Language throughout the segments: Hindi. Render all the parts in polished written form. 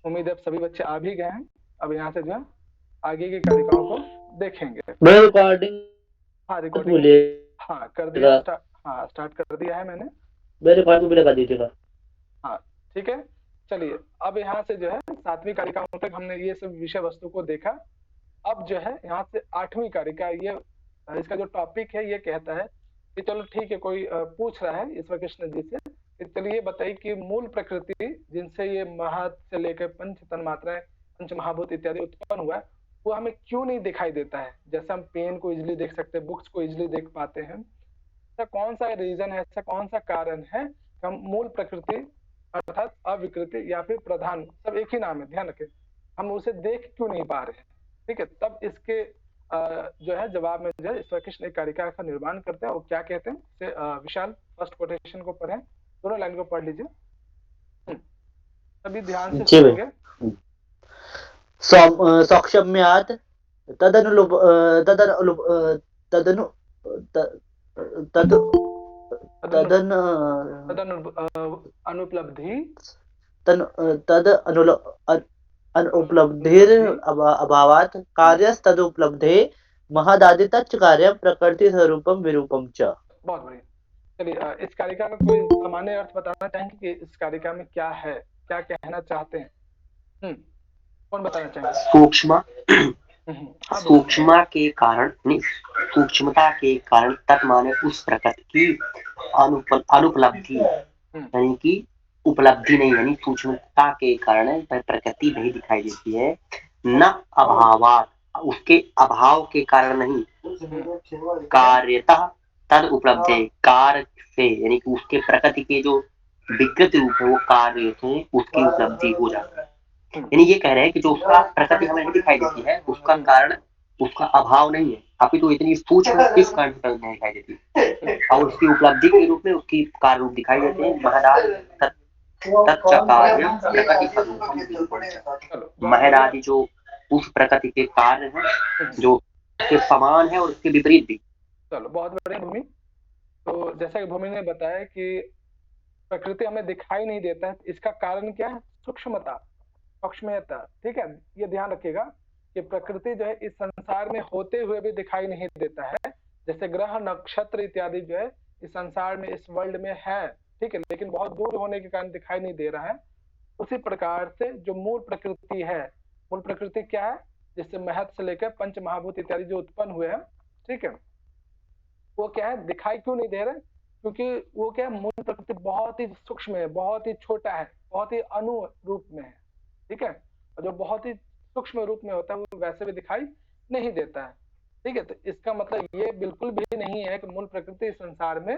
उम्मीद है अब सभी बच्चे आ भी गए हैं। अब यहाँ से जो है आगे की कारिकाओं को देखेंगे। भाई रिकॉर्डिंग हाँ रिकॉर्डिंग, बोलिएगा। हाँ कर दिया स्टार्ट, हाँ स्टार्ट कर दिया है मैंने। भाई रिकॉर्डिंग भी लगा दीजिएगा। हाँ ठीक है। चलिए अब यहाँ से जो है सातवीं कारिकाओं तक हमने ये सब विषय वस्तु को देखा। अब जो है यहाँ से आठवीं कारिका, ये इसका जो टॉपिक है ये कहता है कि चलो ठीक है, कोई पूछ रहा है ईश्वर कृष्ण जी से कि चलिए ये बताइए कि मूल प्रकृति जिनसे ये महत से लेकर पंच तन्मात्राएं पंच महाभूत इत्यादि उत्पन्न हुआ है, वो हमें क्यों नहीं दिखाई देता है? जैसे हम पेन को इजिली देख सकते हैं, बुक्स को इजिली देख पाते हैं, ऐसा कौन सा रीजन है, ऐसा कौन सा कारण है कि हम मूल प्रकृति अर्थात अविकृति या फिर प्रधान, सब एक ही नाम है ध्यान रखें, हम उसे देख क्यों नहीं पा रहे हैं? ठीक है, तब इसके जो है जवाब में जो है ईश्वर कृष्ण एक कारिका का निर्माण करते हैं। वो क्या कहते हैं से विशाल फर्स्ट कोटेशन को पढ़ें, दोनों लाइन को पढ़ लीजिए। सभी ध्यान से जी भाई। सुनेंगे। सौक्ष्म्यात् तदनुलुप तदनुलुप तदनु त- तद तदनु तदन तदनु अनुपलब्धि तन तद अनुल अनुपलब्धिर अनुपलब्धि। अभावात् कार्यस्तदुपलब्धे महदादि तच्च कार्यं प्रकृति स्वरूपम विरूपम च। बहुत बढ़िया। चलिए इस कारिका का कोई सामान्य अर्थ बताना चाहेंगे कि इस कारिका में क्या है, क्या कहना चाहते हैं? कौन बताना चाहेंगे? सूक्ष्म हाँ बोलिए। सूक्ष्म के कारण नहीं, सूक्ष्मता के कारण तत् माने उस प्रकृति की अनुपलब्धि, हम्म यानी कि उपलब्धि नहीं, यानी सूक्ष्मता के कारण प्रकृति नहीं दिखाई देती है। न अभावात, उसके अभाव के कारण नहीं, कार्यतः तद उपलब्धि, कार्य से, यानी कि उसके प्रकृति के जो विकृत रूप है वो कार्य से उसकी उपलब्धि हो जाती है। यानी ये कह रहे हैं कि जो उसका प्रकृति हमें नहीं दिखाई देती है उसका कारण उसका अभाव नहीं है, अभी तो इतनी सूक्ष्म किस कारण से नहीं दिखाई देती, और उसकी उपलब्धि के रूप में उसकी कार्य रूप दिखाई देते हैं। महदादि जो उस प्रकृति के कार्य हैं जो उसके समान है और उसके विपरीत भी। चलो बहुत बढ़िया भूमि। तो जैसा कि भूमि ने बताया कि प्रकृति हमें दिखाई नहीं देता है, इसका कारण क्या है? सूक्ष्मता, सूक्ष्मता। ठीक है, ये ध्यान रखिएगा कि प्रकृति जो है इस संसार में होते हुए भी दिखाई नहीं देता है। जैसे ग्रह नक्षत्र इत्यादि जो है इस संसार में इस वर्ल्ड में है, ठीक है, लेकिन बहुत दूर होने के कारण दिखाई नहीं दे रहा है। उसी प्रकार से जो मूल प्रकृति है, मूल प्रकृति क्या है? जिससे महत से लेकर पंच महाभूत इत्यादि जो उत्पन्न हुए हैं, ठीक है, वो क्या है? दिखाई क्यों नहीं दे रहे? क्योंकि वो क्या है, मूल प्रकृति बहुत ही सूक्ष्म है, बहुत ही छोटा है, बहुत ही अणु रूप में है। ठीक है, और जो बहुत ही सूक्ष्म रूप में होता है वो वैसे भी दिखाई नहीं देता है। ठीक है, तो इसका मतलब ये बिल्कुल भी नहीं है कि मूल प्रकृति इस संसार में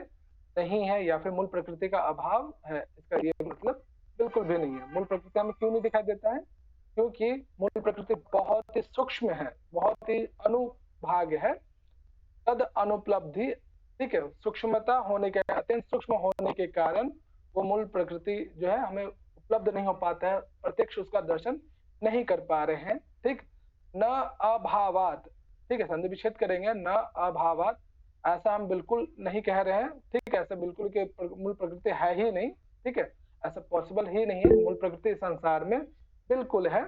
नहीं है या फिर मूल प्रकृति का अभाव है, इसका ये मतलब बिल्कुल भी नहीं है। मूल प्रकृति हमें क्यों नहीं दिखाई देता है? क्योंकि मूल प्रकृति बहुत ही सूक्ष्म है, बहुत ही अनुभाग है, तद अनुपलब्धि। ठीक है, सूक्ष्मता होने के, अत्यंत सूक्ष्म होने के कारण वो मूल प्रकृति जो है हमें उपलब्ध नहीं हो पाता है, प्रत्यक्ष उसका दर्शन नहीं कर पा रहे हैं। ठीक, न अभावात, ठीक है, संधि विच्छेद करेंगे, न अभावात, ऐसा हम बिल्कुल नहीं कह रहे हैं। ठीक है, ऐसा बिल्कुल के मूल प्रकृति है ही नहीं। ठीक है, ऐसा पॉसिबल ही नहीं है, मूल प्रकृति संसार में बिल्कुल है।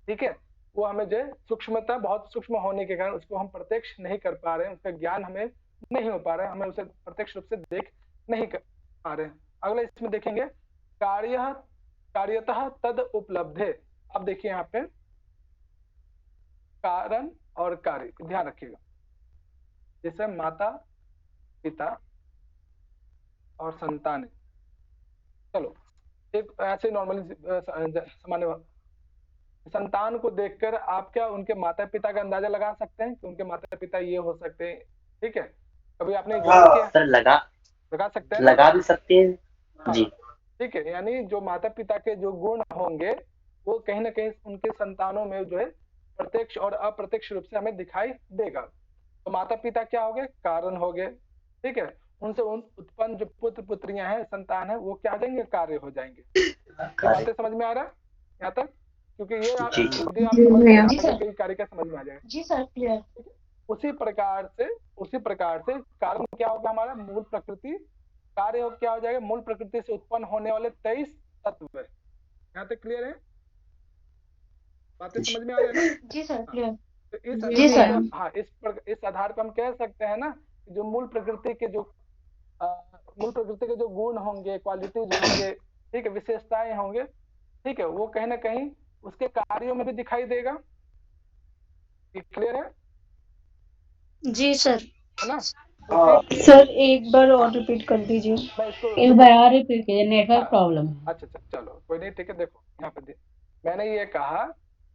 ठीक है, वो हमें जो सूक्ष्मता, बहुत सूक्ष्म होने के कारण उसको हम प्रत्यक्ष नहीं कर पा रहे हैं, उसका ज्ञान हमें नहीं हो पा रहा है, हमें उसे प्रत्यक्ष रूप से देख नहीं कर पा रहे हैं। अगला इसमें देखेंगे कार्य, कार्यतः तद उपलब्धे। अब देखिए यहाँ पे कारण और कार्य, ध्यान रखिएगा। जैसे माता पिता और संतान, चलो एक ऐसे नॉर्मली सामान्य, संतान को देखकर आप क्या उनके माता पिता का अंदाजा लगा सकते हैं कि उनके माता पिता ये हो सकते हैं? ठीक है, कभी आपने गौर किया? सर लगा सकते हैं ना? लगा भी सकते हैं जी। ठीक है, यानी जो माता पिता के जो गुण होंगे वो कहीं ना कहीं उनके संतानों में जो है प्रत्यक्ष और अप्रत्यक्ष रूप से हमें दिखाई देगा। तो माता पिता क्या हो गए? कारण हो गए। ठीक है, उनसे उत्पन्न जो पुत्र पुत्रियां हैं, संतान है, वो क्या हो जाएंगे? कार्य हो जाएंगे। ये बातें समझ में आ रहा है यहाँ तक? क्योंकि ये यदि आप समझ गए आगे कार्य का समझ में आ जाएगा। जी सर, क्लियर। उसी प्रकार से कारण क्या होगा? हमारा मूल प्रकृति। कार्य क्या हो जाएगा? मूल प्रकृति से उत्पन्न होने वाले 23 तत्व। यहाँ तक क्लियर है? बातें समझ में आ रही है ना? जी सर, क्लियर। तो इस जी आधार सर। पर हाँ इस आधार पर हम कह सकते हैं ना कि जो मूल प्रकृति के जो गुण होंगे, क्वालिटीज होंगे, ठीक है, विशेषताएं होंगे, ठीक है, वो कहीं ना कहीं उसके कार्यों में भी दिखाई देगा। क्लियर है जी सर। ना? सर एक बार और रिपीट कर दीजिए। मैं इसको एक बार और रिपीट कीजिए, नेटवर्क हाँ, प्रॉब्लम है। अच्छा चलो कोई नहीं, ठीक है। देखो यहाँ पे मैंने ये कहा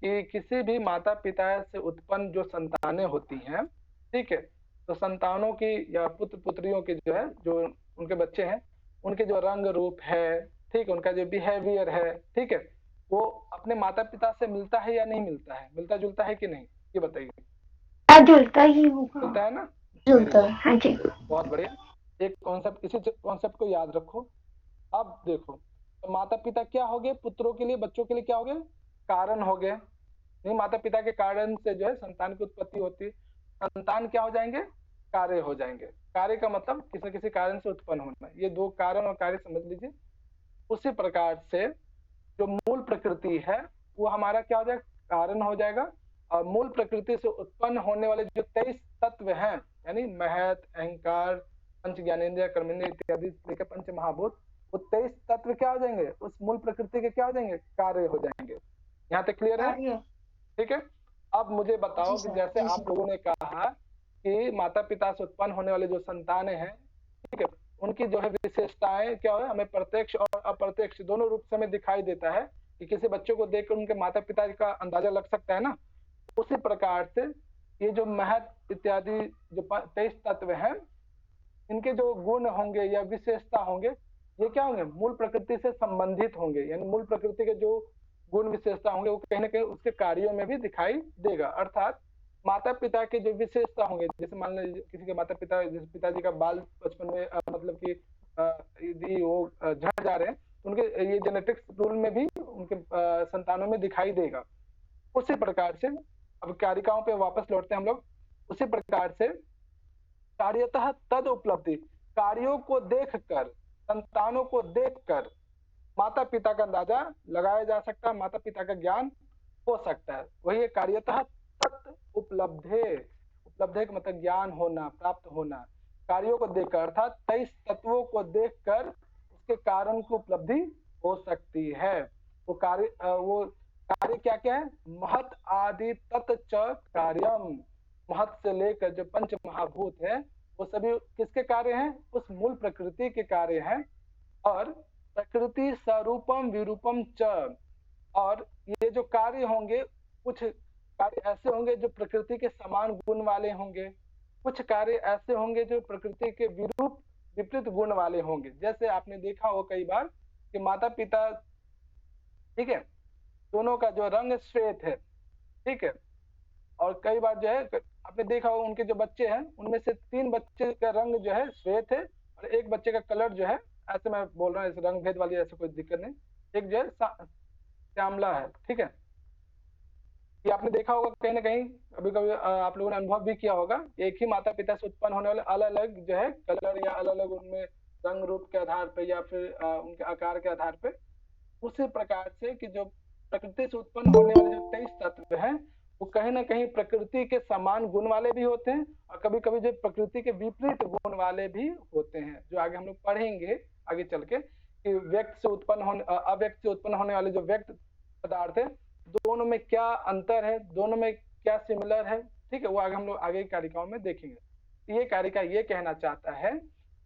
कि किसी भी माता पिता से उत्पन्न जो संतानें होती हैं, ठीक है, तो संतानों की या पुत्र पुत्रियों के जो है, जो उनके बच्चे हैं, उनके जो रंग रूप है, ठीक है, उनका जो बिहेवियर है, ठीक है, वो अपने माता पिता से मिलता है या नहीं मिलता है, मिलता जुलता है कि नहीं, ये बताइए। जुलता ही होगा। मिलता है ना? जुलता है, हाँ जी। बहुत बढ़िया। एक कॉन्सेप्ट, इसी कॉन्सेप्ट को याद रखो। अब देखो, तो माता पिता क्या हो गए पुत्रों के लिए, बच्चों के लिए क्या हो गए? कारण हो गए। नहीं, माता पिता के कारण से जो है संतान की उत्पत्ति होती है। संतान क्या हो जाएंगे? कार्य हो जाएंगे। कार्य का मतलब किसी न किसी कारण से उत्पन्न होना। ये दो कारण और कार्य समझ लीजिए। उसी प्रकार से जो मूल प्रकृति है वो हमारा क्या हो जाएगा? कारण हो जाएगा। और मूल प्रकृति से उत्पन्न होने वाले जो 23 तत्व हैं, यानी महत, अहंकार, पंच ज्ञानेन्द्रिय, कर्मेंद्रिय इत्यादि लेकर पंच महाभूत, वो 23 तत्व क्या हो जाएंगे? उस मूल प्रकृति के क्या हो जाएंगे? कार्य हो जाएंगे। यहाँ तक क्लियर है? ठीक है। अब मुझे बताओ कि जैसे आप लोगों ने कहा कि माता पिता से उत्पन्न होने वाले जो संतानें हैं, ठीक है, उनकी जो है विशेषताएं क्या है, हमें प्रत्यक्ष और अप्रत्यक्ष दोनों रूप से हमें दिखाई देता है कि किसी बच्चे को देखकर उनके माता पिता का अंदाजा लग सकता है ना। उसी प्रकार से ये जो महत इत्यादि जो 23 तत्व हैं, इनके जो गुण होंगे या विशेषता होंगे, ये क्या होंगे? मूल प्रकृति से संबंधित होंगे। यानी मूल प्रकृति के जो गुण विशेषता होंगे वो कहीं ना कहीं उसके कार्यों में भी दिखाई देगा। अर्थात माता पिता के जो विशेषता होंगे, जैसे मान लीजिए किसी के माता पिता, जैसे पिताजी का बाल बचपन में मतलब कि वो झड़ जा रहे हैं, उनके ये जेनेटिक्स रूल में भी उनके संतानों में दिखाई देगा। उसी प्रकार से अब कारिकाओं पे वापस लौटते हैं हम लोग। उसी प्रकार से कार्यतः तद उपलब्धि, कार्यों को देखकर, संतानों को देखकर माता पिता का अंदाजा लगाया जा सकता है, माता पिता का ज्ञान हो सकता है। वही है कार्यतः तत् उपलब्धे। उपलब्धे का मतलब ज्ञान होना, प्राप्त होना। कार्यों को देखकर अर्थात 23 तत्वों को देखकर उसके कारण की उपलब्धि हो सकती है। वो कार्य क्या क्या है? महत आदि तत्च कार्यम। महत से लेकर जो पंच महाभूत है वो सभी किसके कार्य हैं? उस मूल प्रकृति के कार्य हैं। और प्रकृति स्वरूपम विरूपम च, और ये जो कार्य होंगे, कुछ कार्य ऐसे होंगे जो प्रकृति के समान गुण वाले होंगे, कुछ कार्य ऐसे होंगे जो प्रकृति के विरूप विपरीत गुण वाले होंगे। जैसे आपने देखा हो कई बार कि माता पिता, ठीक है, दोनों का जो रंग श्वेत है, ठीक है, और कई बार जो है आपने देखा होगा उनके जो बच्चे हैं उनमें से 3 बच्चे का रंग जो है श्वेत है और एक बच्चे का कलर जो है, ऐसे मैं बोल रहा हूँ, इस रंग भेद वाली ऐसे कोई दिक्कत नहीं, एक जो है श्यामला है, ठीक है। ये आपने देखा होगा कहीं ना कहीं, कभी कभी आप लोगों ने अनुभव भी किया होगा। एक ही माता पिता से उत्पन्न होने वाले अलग अलग जो है कलर या अलग अलग उनमें रंग रूप के आधार पर या फिर उनके आकार के आधार पर। उसी प्रकार से कि जो प्रकृति से उत्पन्न होने वाले जो 23 तत्व हैं वो कहीं ना कहीं प्रकृति के समान गुण वाले भी होते हैं और कभी कभी जो प्रकृति के विपरीत गुण वाले भी होते हैं, जो आगे हम लोग पढ़ेंगे आगे चल के कि व्यक्त से उत्पन्न होने, अव्यक्त से उत्पन्न होने वाले जो व्यक्त पदार्थ है, दोनों में क्या अंतर है, दोनों में क्या सिमिलर है, ठीक है, वो आगे हम लोग आगे की कारिकाओं में देखेंगे। ये कारिका ये कहना चाहता है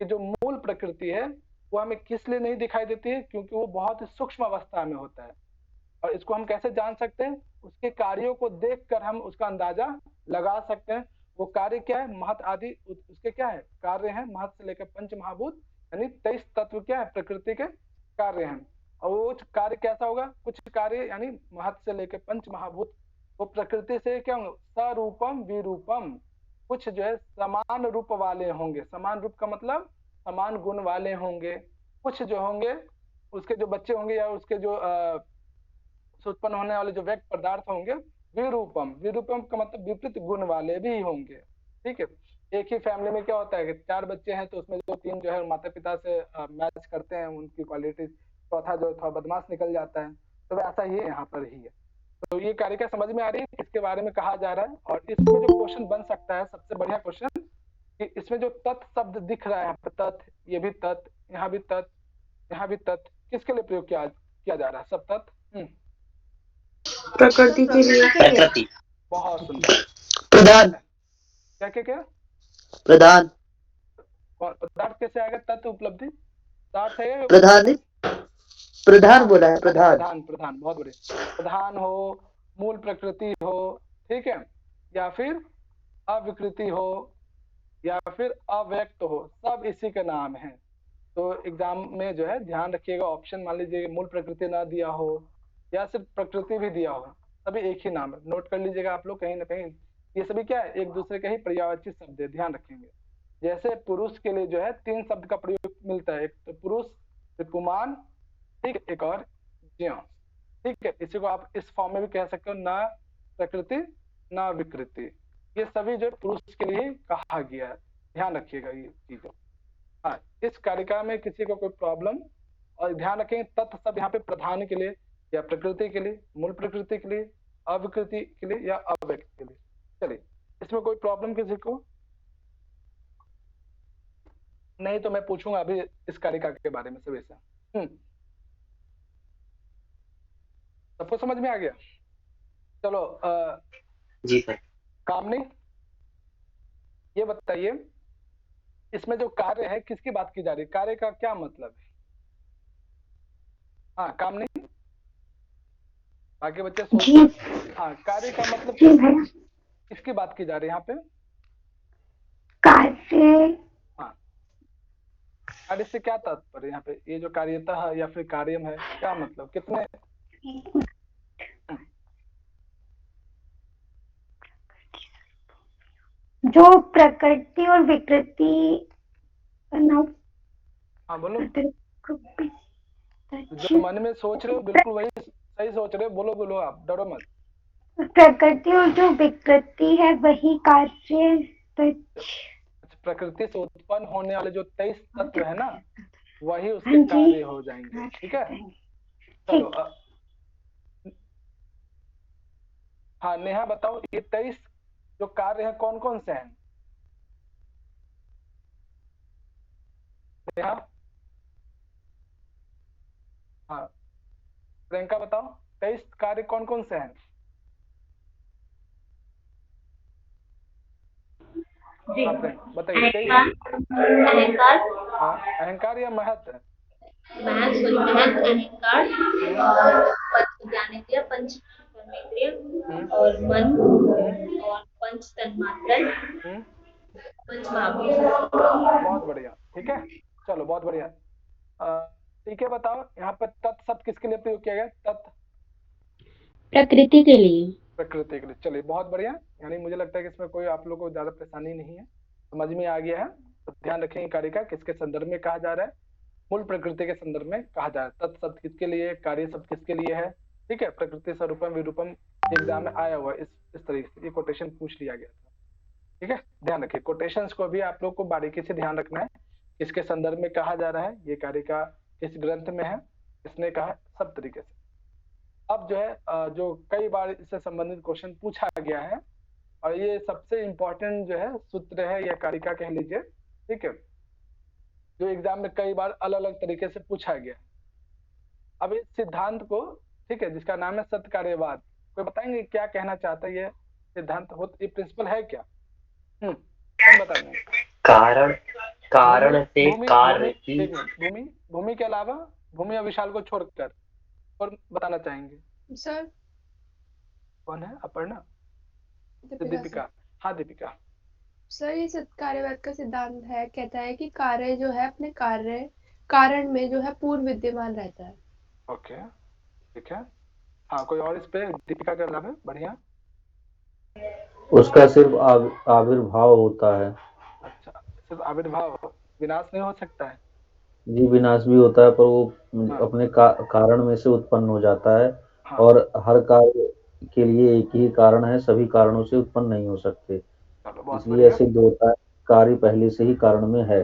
कि जो मूल प्रकृति है वो हमें किस लिए नहीं दिखाई देती है, क्योंकि वो बहुत सूक्ष्म अवस्था में होता है। और इसको हम कैसे जान सकते हैं? उसके कार्यों को देखकर हम उसका अंदाजा लगा सकते हैं। वो कार्य क्या है? महत आदि उसके क्या है? कार्य हैं। महत से लेकर पंच महाभूत यानी 23 तत्व क्या है? प्रकृति के कार्य हैं। और वो कार्य कैसा होगा? कुछ कार्य यानी महत से लेकर पंच महाभूत वो प्रकृति से क्या होंगे? स्वरूपम विरूपम, कुछ जो है समान रूप वाले होंगे। समान रूप का मतलब समान गुण वाले होंगे। कुछ जो होंगे उसके जो बच्चे होंगे या उसके जो उत्पन्न होने वाले जो व्यक्त पदार्थ होंगे विरूपम, विरूपम का मतलब विपरीत गुण वाले भी होंगे, ठीक है। एक ही फैमिली में क्या होता है कि 4 बच्चे हैं तो उसमें जो 3 जो है माता पिता से मैच करते हैं उनकी क्वालिटी, चौथा जो थोड़ा बदमाश निकल जाता है, तो वैसा ही यहाँ पर ही है। तो ये कारिका समझ में आ रही है किसके बारे में कहा जा रहा है। और इसमें जो क्वेश्चन बन सकता है सबसे बढ़िया क्वेश्चन कि इसमें जो तत् शब्द दिख रहा है यहाँ पे, तत्, ये भी तत्, यहाँ भी तत्, यहाँ भी तत्, किसके लिए प्रयोग किया जा रहा है? सब तत्। प्रकृति के लिए। प्रकृति। बहुत सुंदर। प्रधान। क्या क्या क्या? प्रधान। और पदार्थ कैसे आएगा? तत्व उपलब्धि पदार्थ है। प्रधान प्रधान बोला है, प्रधान। प्रधान, प्रधान, बहुत बढ़िया। प्रधान हो, मूल प्रकृति हो, ठीक है, या फिर अविकृति हो, या फिर अव्यक्त हो, सब इसी का नाम है। तो एग्जाम में जो है ध्यान रखिएगा, ऑप्शन मान लीजिए मूल प्रकृति ना दिया हो या सिर्फ प्रकृति भी दिया हो, सभी एक ही नाम है। नोट कर लीजिएगा आप लोग कहीं ना कहीं, ये सभी क्या है, एक दूसरे के ही पर्यायवाची शब्द है, ध्यान रखेंगे। जैसे पुरुष के लिए जो है 3 शब्द का प्रयोग मिलता है, एक तो पुरुष, एक पुमान, ठीक है, एक और ज्ञ, ठीक है। इसी को आप इस फॉर्म में भी कह सकते हो, ना प्रकृति ना विकृति, ये सभी जो पुरुष के लिए कहा गया है, ध्यान रखिएगा ये चीजें। हाँ, इस कारिका में किसी को कोई प्रॉब्लम, और ध्यान रखें तत्व शब्द यहाँ पे प्रधान के लिए या प्रकृति के लिए, मूल प्रकृति के लिए, अविकृति के लिए या अव्यक्त के लिए। चलिए, इसमें कोई प्रॉब्लम किसी को नहीं तो मैं पूछूंगा अभी इस कारिका के बारे में सभी से। सबको समझ में आ गया? चलो जी सर। कामनी, ये बताइए इसमें जो कार्य है किसकी बात की जा रही है? कार्य का क्या मतलब है? हाँ कामनी, बाकी बच्चे सोच। हाँ, कार्य का मतलब किसकी बात की जा रही है यहाँ पे? कार्य। हाँ, कार्य से क्या तात्पर्य यहाँ पे? ये जो कार्यतः है या फिर कार्यम है, क्या मतलब? कितने? जो प्रकृति और विकृति। हाँ बोलो, जो मन में सोच रहे हो बिल्कुल वही सही सोच रहे हो, बोलो बोलो, आप डरो मत। प्रकृति और जो विकृति है वही कार्य। प्रकृति से उत्पन्न होने वाले जो 23 तत्व है ना, वही उसके कार्य हो जाएंगे, ठीक है। चलो हाँ नेहा बताओ, ये 23 जो कार्य है कौन कौन से हैं? नेहा? हाँ प्रियंका बताओ, 23 कार्य कौन कौन से हैं? जी बताइए। 23 अहंकार। हाँ, अहंकार या महत? महत, अहंकार, पंच ज्ञानेंद्रिय, पंच कर्मेंद्रिय और मन और पंच तन्मात्र, पंच महाभूत। बहुत बढ़िया, ठीक है। चलो बहुत बढ़िया। ठीक है, बताओ यहाँ पर तत् शब्द किसके लिए प्रयोग किया गया? तत् प्रकृति के लिए। प्रकृति के लिए। चलिए बहुत बढ़िया, यानी मुझे लगता है कि इसमें कोई आप लोगों को ज्यादा परेशानी नहीं है, समझ में आ गया है। तो ध्यान रखेंगे कारिका किसके संदर्भ में कहा जा रहा है? मूल प्रकृति के संदर्भ में कहा जा रहा है। तत् शब्द किसके लिए, कार्य शब्द किसके लिए है, ठीक है। प्रकृति स्वरूपम विरूपम एग्जाम में आया हुआ इस तरीके से, ये कोटेशन पूछ लिया गया था, ठीक है। ध्यान रखिए, कोटेशंस को भी आप लोग को बारीकी से ध्यान रखना है, किसके संदर्भ में कहा जा रहा है, ये कारिका किस ग्रंथ में है, किसने कहा, सब तरीके से। अब जो है जो कई बार इससे संबंधित क्वेश्चन पूछा गया है, और ये सबसे इम्पोर्टेंट जो है सूत्र है या कारिका कह लीजिए, ठीक है, जो एग्जाम में कई बार अलग अलग तरीके से पूछा गया। अब इस सिद्धांत को, ठीक है, जिसका नाम है सत्य कार्यवाद, कोई बताएंगे क्या कहना चाहता है ये सिद्धांत? ये प्रिंसिपल है क्या? कौन बताएंगे? कारण से कार्य की। भूमि के अलावा, भूमि और विशाल को छोड़कर और बताना चाहेंगे? सर कौन है? अपर्णा? दीपिका? हाँ दीपिका। सर ये कार्यवाद का सिद्धांत है, कहता है कि कार्य जो है अपने कार्य कारण में जो है पूर्व विद्यमान रहता है। ओके, ठीक है। हाँ कोई और इस पे? दीपिका के अलावा? बढ़िया। उसका सिर्फ आविर्भाव होता है। अच्छा, सिर्फ आविर्भाव, विनाश नहीं हो सकता है? जी विनाश भी होता है, पर वो अपने कारण में से उत्पन्न हो जाता है। और हर कार्य के लिए एक ही कारण है, सभी कारणों से उत्पन्न नहीं हो सकते, इसलिए सिद्ध होता है कार्य पहले से ही कारण में है।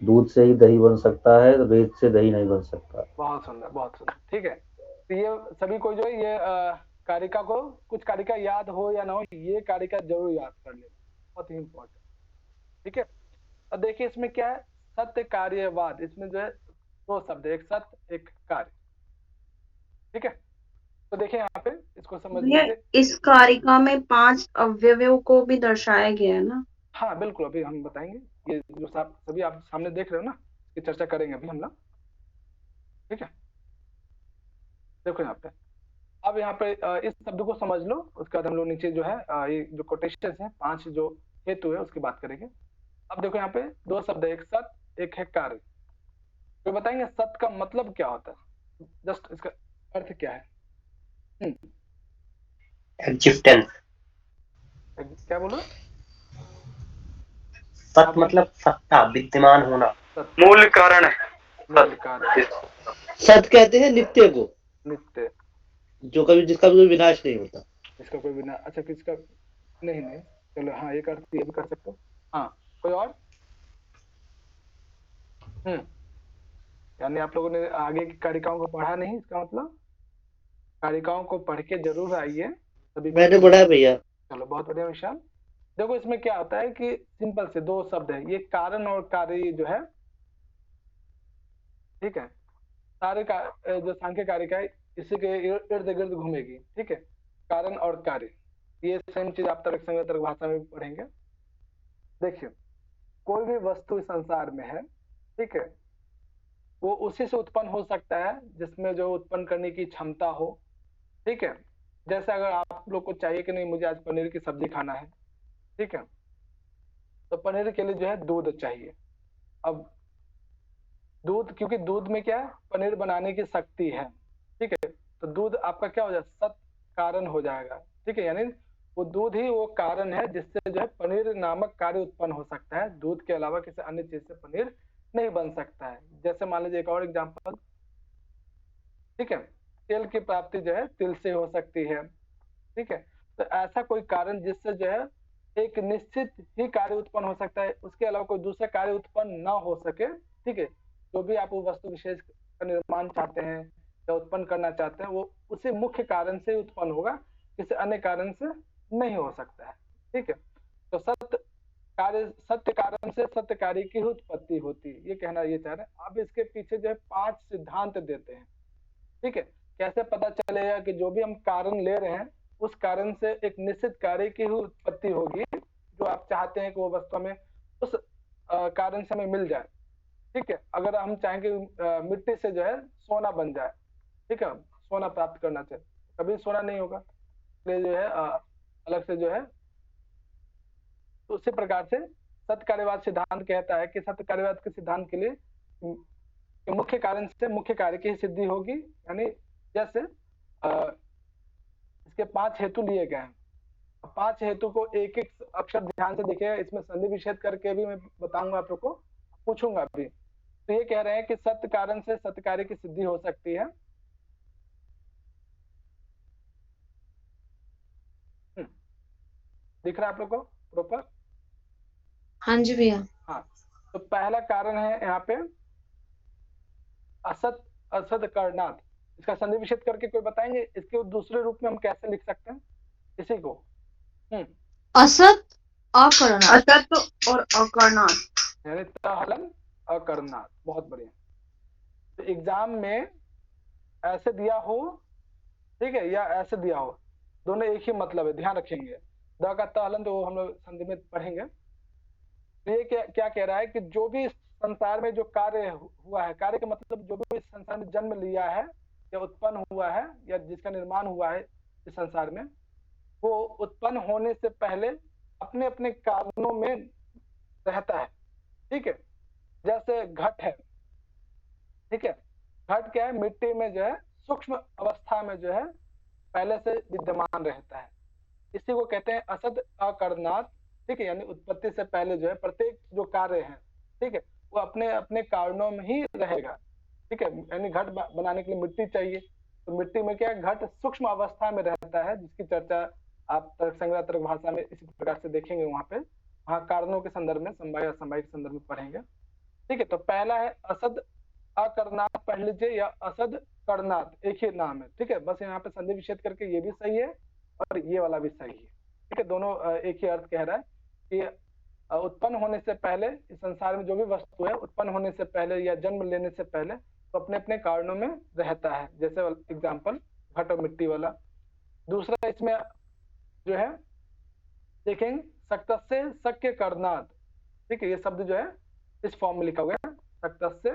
दूध से ही दही बन सकता है, रेत से दही नहीं बन सकता। बहुत सुंदर, बहुत सुंदर, ठीक है। तो ये सभी को जो है ये कारिका को, कुछ कारिका याद हो या ना हो, ये कारिका जरूर याद कर ले, बहुत ही इंपॉर्टेंट। ठीक है, अब देखिए इसमें क्या है, सत्य कार्यवाद, इसमें जो है दो शब्द है, एक सत्य एक कार्य। ठीक है, तो देखिए यहाँ पे इसको समझ लीजिए। इस कारिका में 5 अवयवों को भी दर्शाया गया है ना? हाँ बिल्कुल, अभी हम बताएंगे, ये जो सभी आप सामने देख रहे हो ना, ये चर्चा करेंगे अभी हम लोग। ठीक है, देखो यहाँ पे, अब यहाँ पे इस शब्द को समझ लो, उसके बाद हम लोग नीचे जो है ये जो कोटेशन है 5 जो हेतु है उसकी बात करेंगे। अब देखो यहाँ पे दो शब्द है, एक सत्य एक है कार्य। तो बताएंगे सत्य का मतलब क्या होता है, जस्ट इसका अर्थ क्या है। एग्जिस्टेंस। क्या बोलो? सत्य मतलब सत्ता, विद्यमान होना, मूल कारण है। मूल कारण, सत्य कहते हैं नित्य को, नित्य, जो कभी जिसका भी विनाश नहीं होता। इसका कोई बिना, अच्छा किसका नहीं, नहीं चलो, हाँ ये कर, ये भी कर सकते हो। हाँ कोई और? यानी आप लोगों ने आगे की कारिकाओं को पढ़ा नहीं, इसका मतलब कारिकाओं को पढ़ के जरूर आइए सभी। मैंने पढ़ा है भैया। चलो बहुत बढ़िया विशाल। देखो इसमें क्या होता है कि सिंपल से दो शब्द है, ये कारण और कार्य जो है, ठीक है, सारे का जो सांख्य कारिका है इसी के इर्द गिर्द घूमेगी। ठीक है, कारण और कार्य, ये सेम चीज आप तर्क संगत तर्क भाषा में पढ़ेंगे। देखिए कोई भी वस्तु इस संसार में है, ठीक है, वो उसी से उत्पन्न हो सकता है जिसमें जो उत्पन्न करने की क्षमता हो। ठीक है, जैसे अगर आप लोग को चाहिए कि नहीं मुझे आज पनीर की सब्जी खाना है, ठीक है, तो पनीर के लिए जो है दूध चाहिए। अब दूध, क्योंकि दूध में क्या है, पनीर बनाने की शक्ति है। ठीक है, तो दूध आपका क्या हो जाएगा, सत्य कारण हो जाएगा। ठीक है, यानी वो दूध ही वो कारण है जिससे जो है पनीर नामक कार्य उत्पन्न हो सकता है। दूध के अलावा किसी अन्य चीज से पनीर नहीं बन सकता है। जैसे मान लीजिए एक और एग्जांपल, ठीक है, तेल की प्राप्ति जो है तिल से हो सकती है। ठीक है, तो ऐसा कोई कारण जिससे जो है एक निश्चित ही कार्य उत्पन्न हो सकता है, उसके अलावा कोई दूसरा कार्य उत्पन्न ना हो सके। ठीक है, जो भी आप वो वस्तु विशेष का निर्माण चाहते हैं या उत्पन्न करना चाहते हैं, वो उसी मुख्य कारण से उत्पन्न होगा, किसी अन्य कारण से नहीं हो सकता है। ठीक है, तो सत्य कारण से सत्य कार्य की उत्पत्ति होती है, ये कहना ये चाह रहे हैं। अब इसके पीछे जो है 5 सिद्धांत देते हैं। ठीक है, कैसे पता चलेगा कि जो भी हम कारण ले रहे हैं उस कारण से एक निश्चित कार्य की उत्पत्ति होगी, जो आप चाहते हैं कि वो वस्तु में उस कारण से हमें मिल जाए। ठीक है, अगर हम चाहेंगे मिट्टी से जो है सोना बन जाए, ठीक है, सोना प्राप्त करना चाहिए, कभी सोना नहीं होगा, इसलिए जो है अलग से जो है, तो उसी प्रकार से सत्य कार्यवाद सिद्धांत कहता है कि सत्य कार्यवाद के सिद्धांत के लिए मुख्य कारण से मुख्य कार्य की सिद्धि होगी। यानी जैसे इसके 5 हेतु लिए गए हैं, 5 हेतु को एक एक अक्षर ध्यान से देखिएगा, इसमें संधि विच्छेद करके भी मैं बताऊंगा आप लोग को, पूछूंगा भी। तो ये कह रहे हैं कि सत्य कारण से सत्य कार्य की सिद्धि हो सकती है। दिख रहा है आप लोग को प्रॉपर? हाँ जी भैया। हाँ, तो पहला कारण है यहाँ पे असत असत करनाथ। इसका संधि विच्छेद करके कोई बताएंगे इसके दूसरे रूप में हम कैसे लिख सकते हैं इसी को? असत अकरणात्। असत और अकरणात्, यानी तहलन अकरनाथ। बहुत बढ़िया। तो एग्जाम में ऐसे दिया हो, ठीक है, या ऐसे दिया हो, दोनों एक ही मतलब है, ध्यान रखेंगे। द का तहलन तो हम लोग संधि में पढ़ेंगे। तो ये क्या कह रहा है कि जो भी संसार में जो कार्य हुआ है, कार्य का मतलब जो भी इस संसार में जन्म लिया है या उत्पन्न हुआ है या जिसका निर्माण हुआ है इस संसार में, वो उत्पन्न होने से पहले अपने अपने कारणों में रहता है। ठीक है, जैसे घट है, ठीक है, घट क्या है, मिट्टी में जो है सूक्ष्म अवस्था में जो है पहले से विद्यमान रहता है, इसी को कहते हैं असद अकरनाथ। ठीक है, यानी उत्पत्ति से पहले जो है प्रत्येक जो कार्य है, ठीक है, वो अपने अपने कारणों में ही रहेगा। ठीक है, यानी घट बनाने के लिए मिट्टी चाहिए, तो मिट्टी में क्या घट सूक्ष्म अवस्था में रहता है, जिसकी चर्चा आप तर्क संग्रह तर्क भाषा में इसी प्रकार से देखेंगे। वहां पे वहां कारणों के संदर्भ में, समवाय असमवाय के संदर्भ में पढ़ेंगे। ठीक है, तो पहला है असद अकरनाथ पढ़ लीजिए, या असद करनात एक ही नाम है, ठीक है। बस यहाँ पे संधि विच्छेद करके ये भी सही है और ये वाला भी सही है, ठीक है। दोनों एक ही अर्थ कह रहा है कि उत्पन्न होने से पहले इस संसार में जो भी वस्तु है उत्पन्न होने से पहले या जन्म लेने से पहले तो अपने अपने कारणों में रहता है, जैसे एग्जाम्पल घट और मिट्टी वाला। दूसरा इसमें जो है देखेंगे सक्तस्य सक्य करनात, ठीक है। ये शब्द जो है इस फॉर्म में लिखा हुआ है, सक्तस्य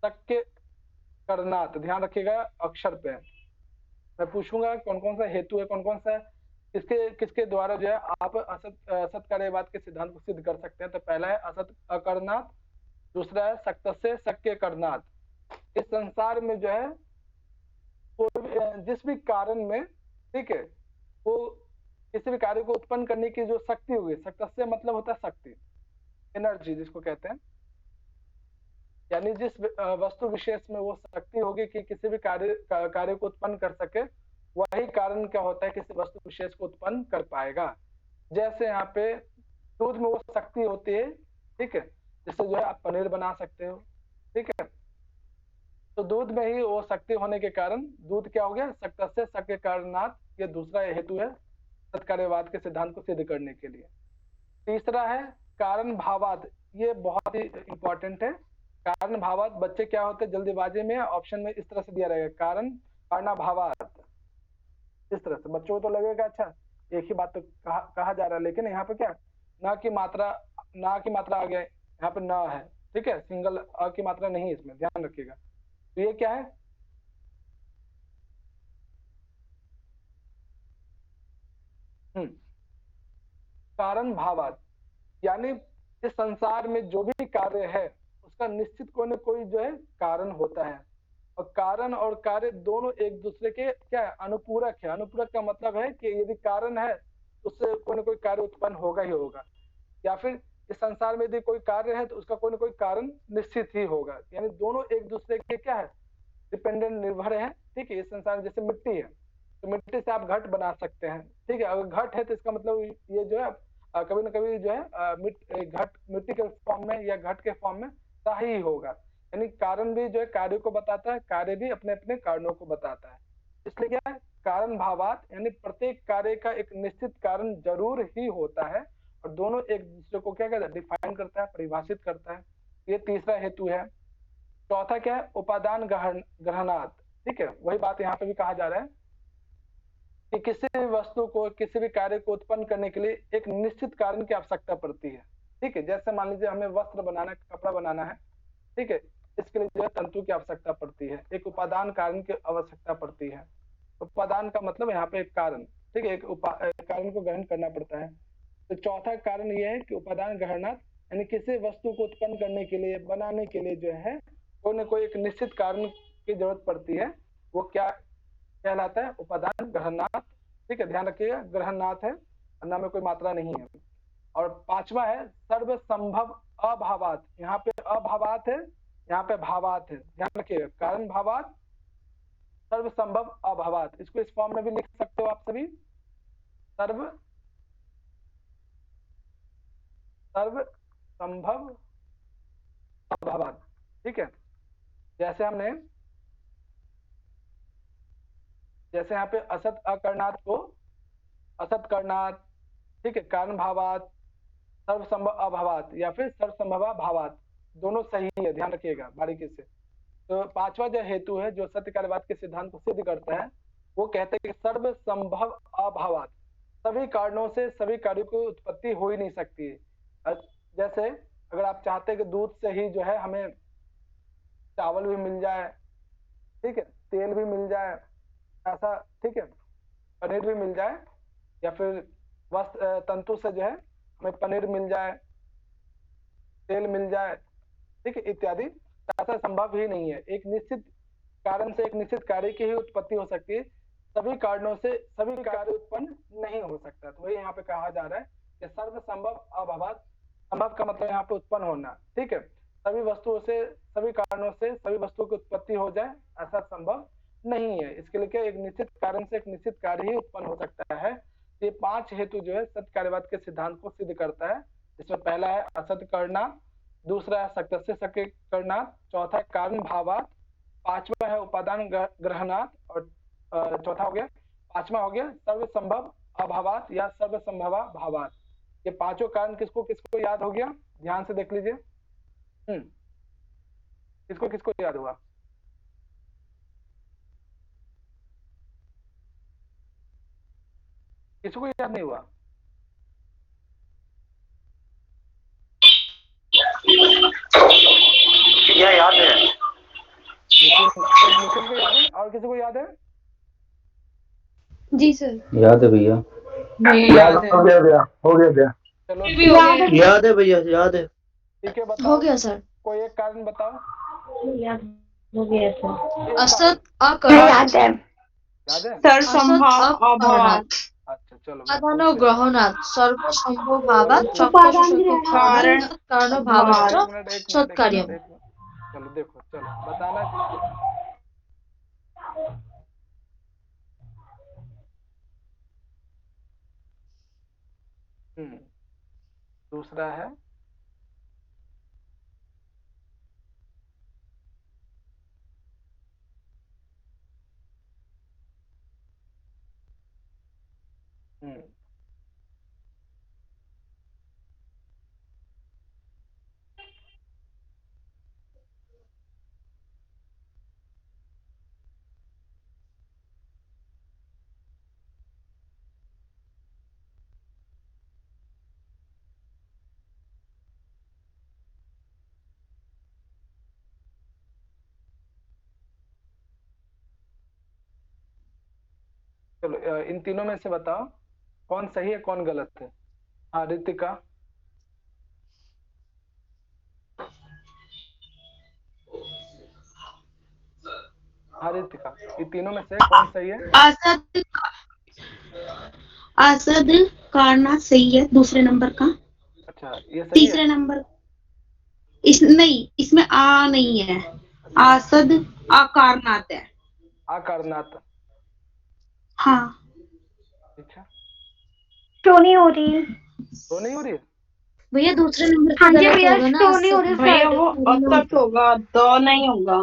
सक्य करनात। ध्यान रखिएगा अक्षर पे। मैं पूछूंगा कौन कौन सा हेतु है, कौन कौन सा किसके द्वारा जो है आप असत कार्यवाद के सिद्धांत को सिद्ध कर सकते हैं। तो पहला है असत अकरनात, दूसरा है सक्तस्य सक्य करनात। इस संसार में जो है जिस भी कारण में, ठीक है, वो किसी भी कार्य को उत्पन्न करने की जो शक्ति होगी, सक्तस्य मतलब होता है शक्ति, एनर्जी जिसको कहते हैं, यानी जिस वस्तु विशेष में वो शक्ति होगी कि किसी भी कार्य को उत्पन्न कर सके, वही कारण क्या होता है किसी वस्तु विशेष को उत्पन्न कर पाएगा। जैसे यहाँ पे दूध में वो शक्ति होती है, ठीक है, जिससे जो है आप पनीर बना सकते हो, ठीक है। तो दूध में ही वो शक्ति होने के कारण दूध क्या हो गया, सक्तस्य सक्य कारणात। ये दूसरा हेतु है सत्कार्यवाद के सिद्धांत को सिद्ध करने के लिए। तीसरा है कारण भावात। ये बहुत ही इंपॉर्टेंट है। कारण भावात बच्चे क्या होते हैं जल्दीबाजी में ऑप्शन में इस तरह से दिया रहेगा, कारण भावात, इस तरह से बच्चों को तो लगेगा अच्छा एक ही बात तो कहा जा रहा है, लेकिन यहाँ पे क्या ना की मात्रा आ गया, यहाँ पे न है, ठीक है, सिंगल अ की मात्रा नहीं है इसमें, ध्यान रखिएगा। तो ये क्या है, कारण भावात, यानी इस संसार में जो भी कार्य है उसका निश्चित कोई न कोई जो है कारण होता है, और कारण और कार्य दोनों एक दूसरे के क्या है, अनुपूरक है। अनुपूरक का मतलब है कि यदि कारण है उससे कोई न कोई कार्य उत्पन्न होगा ही होगा, या फिर इस संसार में यदि कोई कार्य है तो उसका कोई न कोई कारण निश्चित ही होगा। यानी दोनों एक दूसरे के क्या है, डिपेंडेंट, निर्भर है, ठीक है। इस संसार में जैसे मिट्टी है तो मिट्टी से आप घट बना सकते हैं, ठीक है। अगर घट है तो इसका मतलब ये जो है कभी न कभी जो है घट मिट्टी के फॉर्म में या घट के फॉर्म में ही होगा। यानी कारण भी जो है कार्य को बताता है, कार्य भी अपने अपने कारणों को बताता है। इसलिए क्या है, कारण भावात, यानी प्रत्येक कार्य का एक निश्चित कारण जरूर ही होता है और दोनों एक दूसरे को क्या कहता है, डिफाइन करता है, परिभाषित करता है। ये तीसरा हेतु है। चौथा क्या है, उपादान ग्रहणात, ठीक है। वही बात यहाँ पे भी कहा जा रहा है कि किसी भी वस्तु को, किसी भी कार्य को उत्पन्न करने के लिए एक निश्चित कारण की आवश्यकता पड़ती है, ठीक है। जैसे मान लीजिए हमें वस्त्र बनाना है, कपड़ा बनाना है, ठीक है, इसके लिए जो है तंतु की आवश्यकता पड़ती है, एक उपादान कारण की आवश्यकता पड़ती है। उपादान का मतलब यहाँ पे एक कारण, ठीक है, एक कारण को ग्रहण करना पड़ता है। तो चौथा कारण यह है कि उपादान ग्रहणात, यानी किसी वस्तु को उत्पन्न करने के लिए, बनाने के लिए जो है कोई न कोई एक निश्चित कारण की जरूरत पड़ती है, वो क्या कहलाता है, उपादान ग्रहणात, ठीक है। ध्यान रखिएगा ग्रहणात है, अन्ना में कोई मात्रा नहीं है। और पांचवा है सर्व संभव अभावात। यहाँ पे अभावात है, यहाँ पे भावात है, ध्यान रखिएगा। कारण भावात, सर्व संभव अभावात, इसको इस फॉर्म में भी लिख सकते हो आप सभी, सर्व संभव अभावात, ठीक है। जैसे यहाँ पे असत अकरणात को असत करणात, ठीक है, कारण भावात, सर्वसंभव अभावात या फिर सर्वसंभव भावात, दोनों सही है, ध्यान रखिएगा बारीकी से। तो पांचवा जो हेतु है जो सत्य कार्यवाद के सिद्धांत को सिद्ध करता है, वो कहते हैं कि सर्वसंभव अभावात, सभी कारणों से सभी कार्यों की उत्पत्ति हो ही नहीं सकती है। जैसे अगर आप चाहते हैं कि दूध से ही जो है हमें चावल भी मिल जाए, ठीक है, तेल भी मिल जाए, ऐसा, ठीक है, पनीर भी मिल जाए, या फिर वस्त्र तंतु से जो है हमें पनीर मिल जाए, तेल मिल जाए, ठीक है, इत्यादि, ऐसा संभव ही नहीं है। एक निश्चित कारण से एक निश्चित कार्य की ही उत्पत्ति हो सकती है, सभी कारणों से सभी कार्य उत्पन्न नहीं हो सकता। तो वही यहाँ पे कहा जा रहा है कि सर्व संभव अभावात, संभव का मतलब यहाँ पे उत्पन्न होना, ठीक है, सभी वस्तुओं से, सभी कारणों से सभी वस्तुओं की उत्पत्ति हो जाए, ऐसा संभव नहीं है। इसके लिए क्या, एक निश्चित कारण से एक निश्चित कार्य ही उत्पन्न हो सकता है। ये पांच हेतु जो है सत्य कार्यवाद के सिद्धांत को सिद्ध करता है। इसमें पहला है असत करना, दूसरा है सक्तस्य सक्य करना, चौथा है कारण भावात, पांचवा है उपादान ग्रहणात, और चौथा हो गया, पांचवा हो गया सर्वसंभव अभावात या सर्वसंभवा भावात। ये पांचों कारण किसको किसको याद हो गया, ध्यान से देख लीजिए। किसको किसको याद हुआ? किसको याद नहीं हुआ? यह याद है। नितिन को याद है, और किसी को याद है? जी सर। याद है भैया। याद है। हो गया भैया। चलो याद है भैया, याद है। ठीक है, बताओ। हो गया सर। कोई एक कारण बताओ। हो गया सर। असत याद है। याद है? सर संभाव अभावात अच्छा चलो अदान ग्रहणात सर्वसंभव भावात उपादान कारण कारण भावात एक मिनट सत्कार्यम। चलो देखो, चलो बताना। दूसरा है चलो इन तीनों में से बताओ कौन सही है कौन गलत है। हाँ रितिका। हाँ रितिका, ये तीनों में से कौन सही है? असद कारणात सही है, दूसरे नंबर का। अच्छा ये सही तीसरे है? नंबर नहीं, इसमें आ नहीं है। असद अकारणात है। अकारणात। हाँ। अच्छा शो नहीं हो रही। तो नहीं हो रही है? भैया दूसरे नंबर हाँ पे जी गलत भैया, होगा ना। शो नहीं हो रही भैया सर। वो असत होगा, दो नहीं होगा।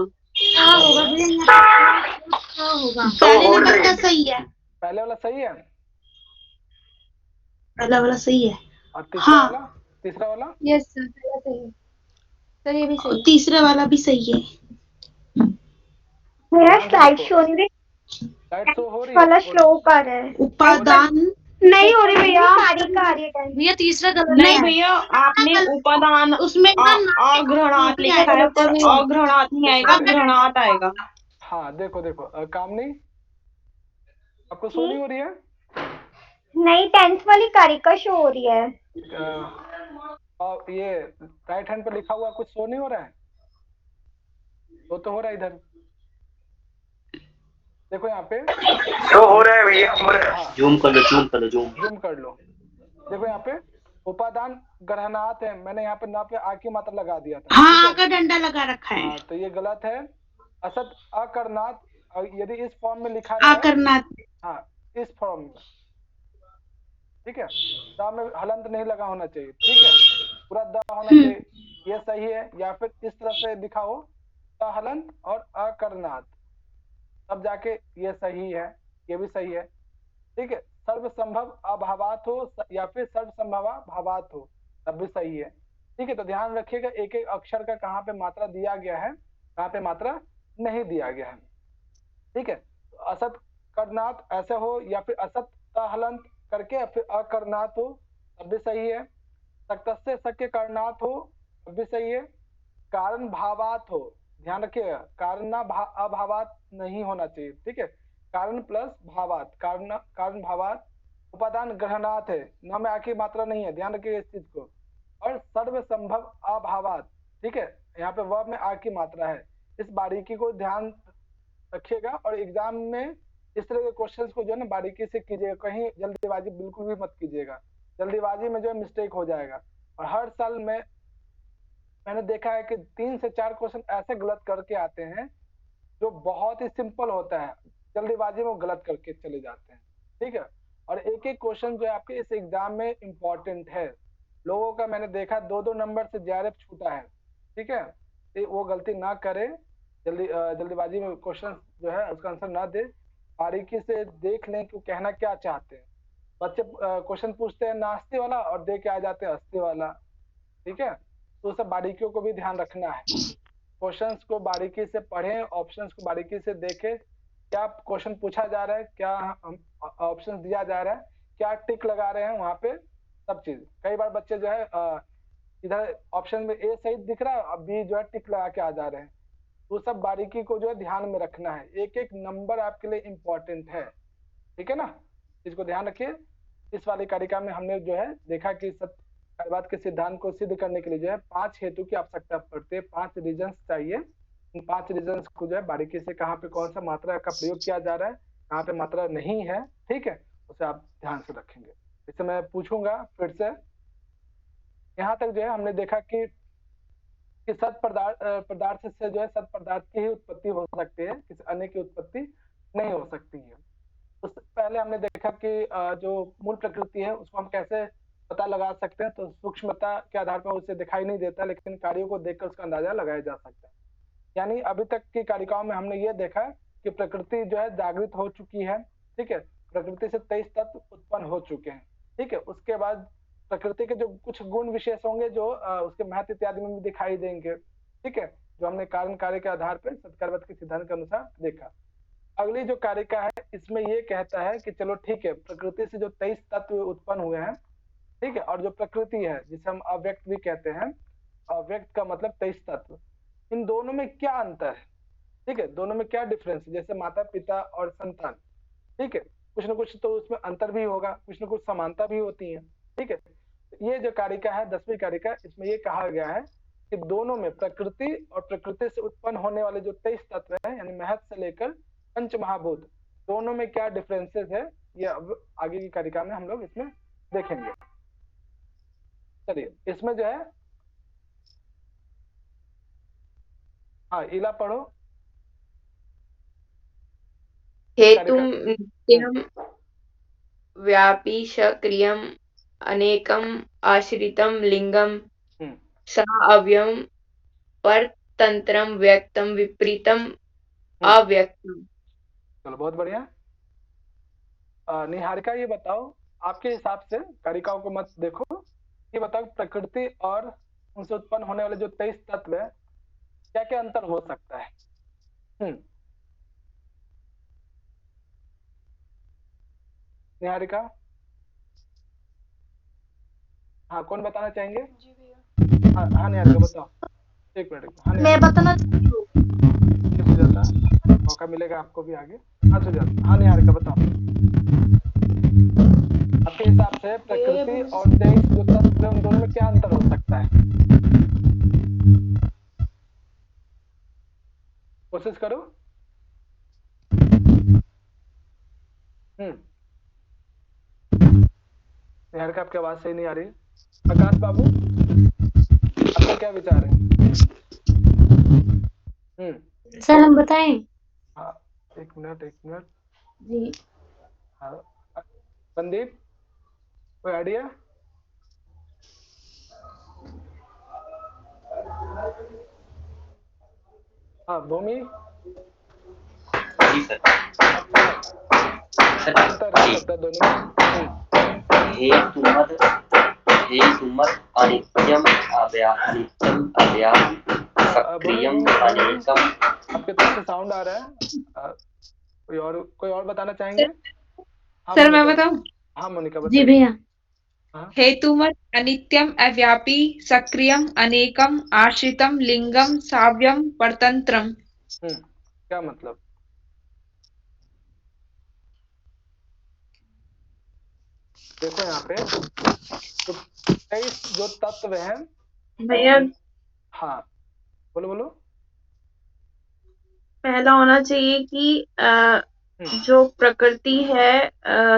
हाँ होगा भैया, हाँ होगा। पहले नंबर का सही है। पहले वाला सही है पहला वाला सही है। और तीसरा हाँ। वाला? तीसरा वाला? यस सर, पहला सही है सर, ये भी सही है। तीसरा वाला भी सही है। मेरा ध्यान से स्लाइड देखो। शो नहीं रही, लाइट शो हो रही वाला है? स्लो कर है। उपादान नहीं हो रही भैया, सारी का आ रही है। भैया तीसरा गलत नहीं है। भैया, आपने उपादान उसमें ना अग्रहणात लिखा है, पर अग्रहणात नहीं आएगा, ग्रहणात आएगा। हाँ देखो देखो कामनी, आपको शो नहीं हो रही है? नहीं, 10th वाली कारिका शो हो रही है। और ये राइट हैंड पे लिखा हुआ कुछ शो नहीं हो रहा है? तो हो रहा है इधर, देखो यहाँ पे तो हो रहा है भैया। हाँ जूम कर लो, जूम कर लो, जूम कर लो। देखो यहाँ पे उपादान ग्रहणात है, मैंने यहाँ पे ना पे आ की मात्रा लगा दिया था। हाँ, आ का डंडा लगा रखा है। हाँ तो ये गलत है। असत अकरनाथ, और यदि इस फॉर्म में लिखा रहा है, आकरनात। हाँ इस फॉर्म में, ठीक है, दा में हलंत नहीं लगा होना चाहिए, ठीक है, पूरा दा होना चाहिए, ये सही है। या फिर इस तरह से लिखा हो दा हलंत और अकरनाथ, तब जाके ये सही है, ये भी सही है, ठीक है। सर्वसंभव अभावात हो या फिर सर्वसंभवा भावात हो, तब भी सही है, ठीक है। तो ध्यान रखिएगा एक एक अक्षर का कहाँ पे मात्रा दिया गया है, कहाँ पे मात्रा नहीं दिया गया है, ठीक है। असत करनाथ ऐसे हो या फिर असत हलंत करके फिर अकरनाथ हो, तब भी सही है। सक्तस्य शक्य करनाथ हो, तब भी सही है। कारण भावात हो, ध्यान रखिएगा, कारण ना अभावात नहीं होना चाहिए, ठीक है, कारण प्लस भावात, कारण भावात। उपादान ग्रहणात है, न में आखिर मात्रा नहीं है, ध्यान रखिए इस चीज को। और सर्वसंभव अभावात, ठीक है, यहाँ पे वर्ब में आ की मात्रा है, इस बारीकी को ध्यान रखिएगा। और एग्जाम में इस तरह के क्वेश्चंस को जो है ना बारीकी से कीजिएगा, कहीं जल्दीबाजी बिल्कुल भी मत कीजिएगा, जल्दीबाजी में जो है मिस्टेक हो जाएगा। और हर साल में मैंने देखा है कि 3 से 4 क्वेश्चन ऐसे गलत करके आते हैं जो बहुत ही सिंपल होता है, जल्दीबाजी में गलत करके चले जाते हैं, ठीक है। और एक एक क्वेश्चन जो है आपके इस एग्जाम में इम्पोर्टेंट है। लोगों का मैंने देखा 2-2 नंबर से JRF छूटा है, ठीक है, तो वो गलती ना करें। जल्दीबाजी में क्वेश्चन जो है उसका आंसर ना दे, बारीकी से देख लें कि वो कहना क्या चाहते हैं। बच्चे क्वेश्चन पूछते हैं नास्ते वाला और दे के आ जाते हैं अस्ते वाला, ठीक है। तो सब बारीकियों को भी ध्यान रखना है। क्वेश्चंस को बारीकी से पढ़ें, ऑप्शंस को बारीकी से देखें, क्या क्वेश्चन पूछा जा रहा है, क्या ऑप्शन दिया जा रहा है, क्या टिक लगा रहे हैं वहां पे, सब चीज। कई बार बच्चे जो है इधर ऑप्शन में ए सही दिख रहा है और बी जो है टिक लगा के आ जा रहे हैं। तो सब बारीकी को जो है ध्यान में रखना है, एक एक नंबर आपके लिए इम्पोर्टेंट है, ठीक है ना। इसको ध्यान रखिए। इस वाली कारिका में हमने जो है देखा कि सत्यवाद के सिद्धांत को सिद्ध करने के लिए जो है 5 हेतु की आवश्यकता पड़ती है, 5 रीजंस चाहिए। इन 5 रीजंस को जो है बारीकी से कहाँ पे कौन सा मात्रा का प्रयोग किया जा रहा है, कहाँ पे मात्रा नहीं है, ठीक है, उसे आप ध्यान से रखेंगे। इसे मैं पूछूंगा फिर से। यहाँ तक जो है हमने देखा कि सत पदार्थ से जो है सत पदार्थ की ही उत्पत्ति हो सकती है, किसी अन्य की उत्पत्ति नहीं हो सकती है। उससे पहले हमने देखा कि जो मूल प्रकृति है उसको हम कैसे पता लगा सकते हैं। तो सूक्ष्मता के आधार पर उसे दिखाई नहीं देता, लेकिन कार्यों को देखकर उसका अंदाजा लगाया जा सकता है। यानी अभी तक की कारिकाओं में हमने ये देखा कि प्रकृति जो है जागृत हो चुकी है, ठीक है। प्रकृति से 23 तत्व उत्पन्न हो चुके हैं, ठीक है। उसके बाद प्रकृति के जो कुछ गुण विशेष होंगे जो उसके महत्व इत्यादि में भी दिखाई देंगे, ठीक है, जो हमने कारण कार्य के आधार पर सत्कारवत के सिद्धांत के अनुसार देखा। अगली जो कारिका है इसमें ये कहता है कि चलो ठीक है, प्रकृति से जो 23 तत्व उत्पन्न हुए हैं, ठीक है, और जो प्रकृति है जिसे हम अव्यक्त भी कहते हैं, अव्यक्त का मतलब 23 तत्व, इन दोनों में क्या अंतर है, ठीक है, दोनों में क्या डिफरेंस है। जैसे माता पिता और संतान, ठीक है, कुछ ना कुछ तो उसमें अंतर भी होगा, कुछ ना कुछ समानता भी होती है, ठीक है। ये जो कारिका है 10वीं कारिका, इसमें ये कहा गया है कि दोनों में प्रकृति और प्रकृति से उत्पन्न होने वाले जो 23 तत्व हैं, यानी महत से लेकर पंच महाभूत, दोनों में क्या डिफरेंसेस है, ये अब आगे की कारिका में हम लोग इसमें देखेंगे। चलिए इसमें जो है, हाँ इला पढ़ो। हेतुम नित्यम व्यापी सक्रियम अनेकम आश्रितम लिंगम सा अव्ययम परतंत्रम व्यक्तम विपरीतम अव्यक्तम। चलो बहुत बढ़िया। निहारिका ये बताओ, आपके हिसाब से कारिकाओं को मत देखो, ये बताओ प्रकृति और उनसे उत्पन्न होने वाले जो 23 तत्व है, क्या क्या अंतर हो सकता है। निहारिका, हाँ कौन बताना चाहेंगे? हाँ निहारिका बताओ, एक मिनट। हाँ मैं बताना चाहती हूँ। सुजाता, मौका मिलेगा आपको भी आगे। हाँ सुजाता, हाँ निहारिका बताओ, आपके हिसाब से प्रकृति और 23 जो तत्व है उन दोनों में क्या अंतर हो सकता है? कोशिश करो। निहारिका आपकी आवाज सही नहीं आ रही। आकाश बाबू, आपका क्या विचार है? सर हम बताएं? हाँ एक मिनट जी। हाँ संदीप, कोई आइडिया? हाँ भूमि। जी सर। हेतुमत् अनित्यम अव्ययम सक्रियम अनेकम। आपके तरफ से साउंड आ रहा है, कोई और बताना चाहेंगे? सर मैं बताऊं? हाँ मोनिका बताओ। जी भैया। हेतुमत् अनित्यम अव्यापी सक्रियम अनेकम आश्रितम लिंगम साव्यम परतंत्रम। क्या मतलब? देखो यहाँ पे तो 23 जो तत्व हैं भैया, हाँ बोलो। पहला होना चाहिए कि जो प्रकृति है,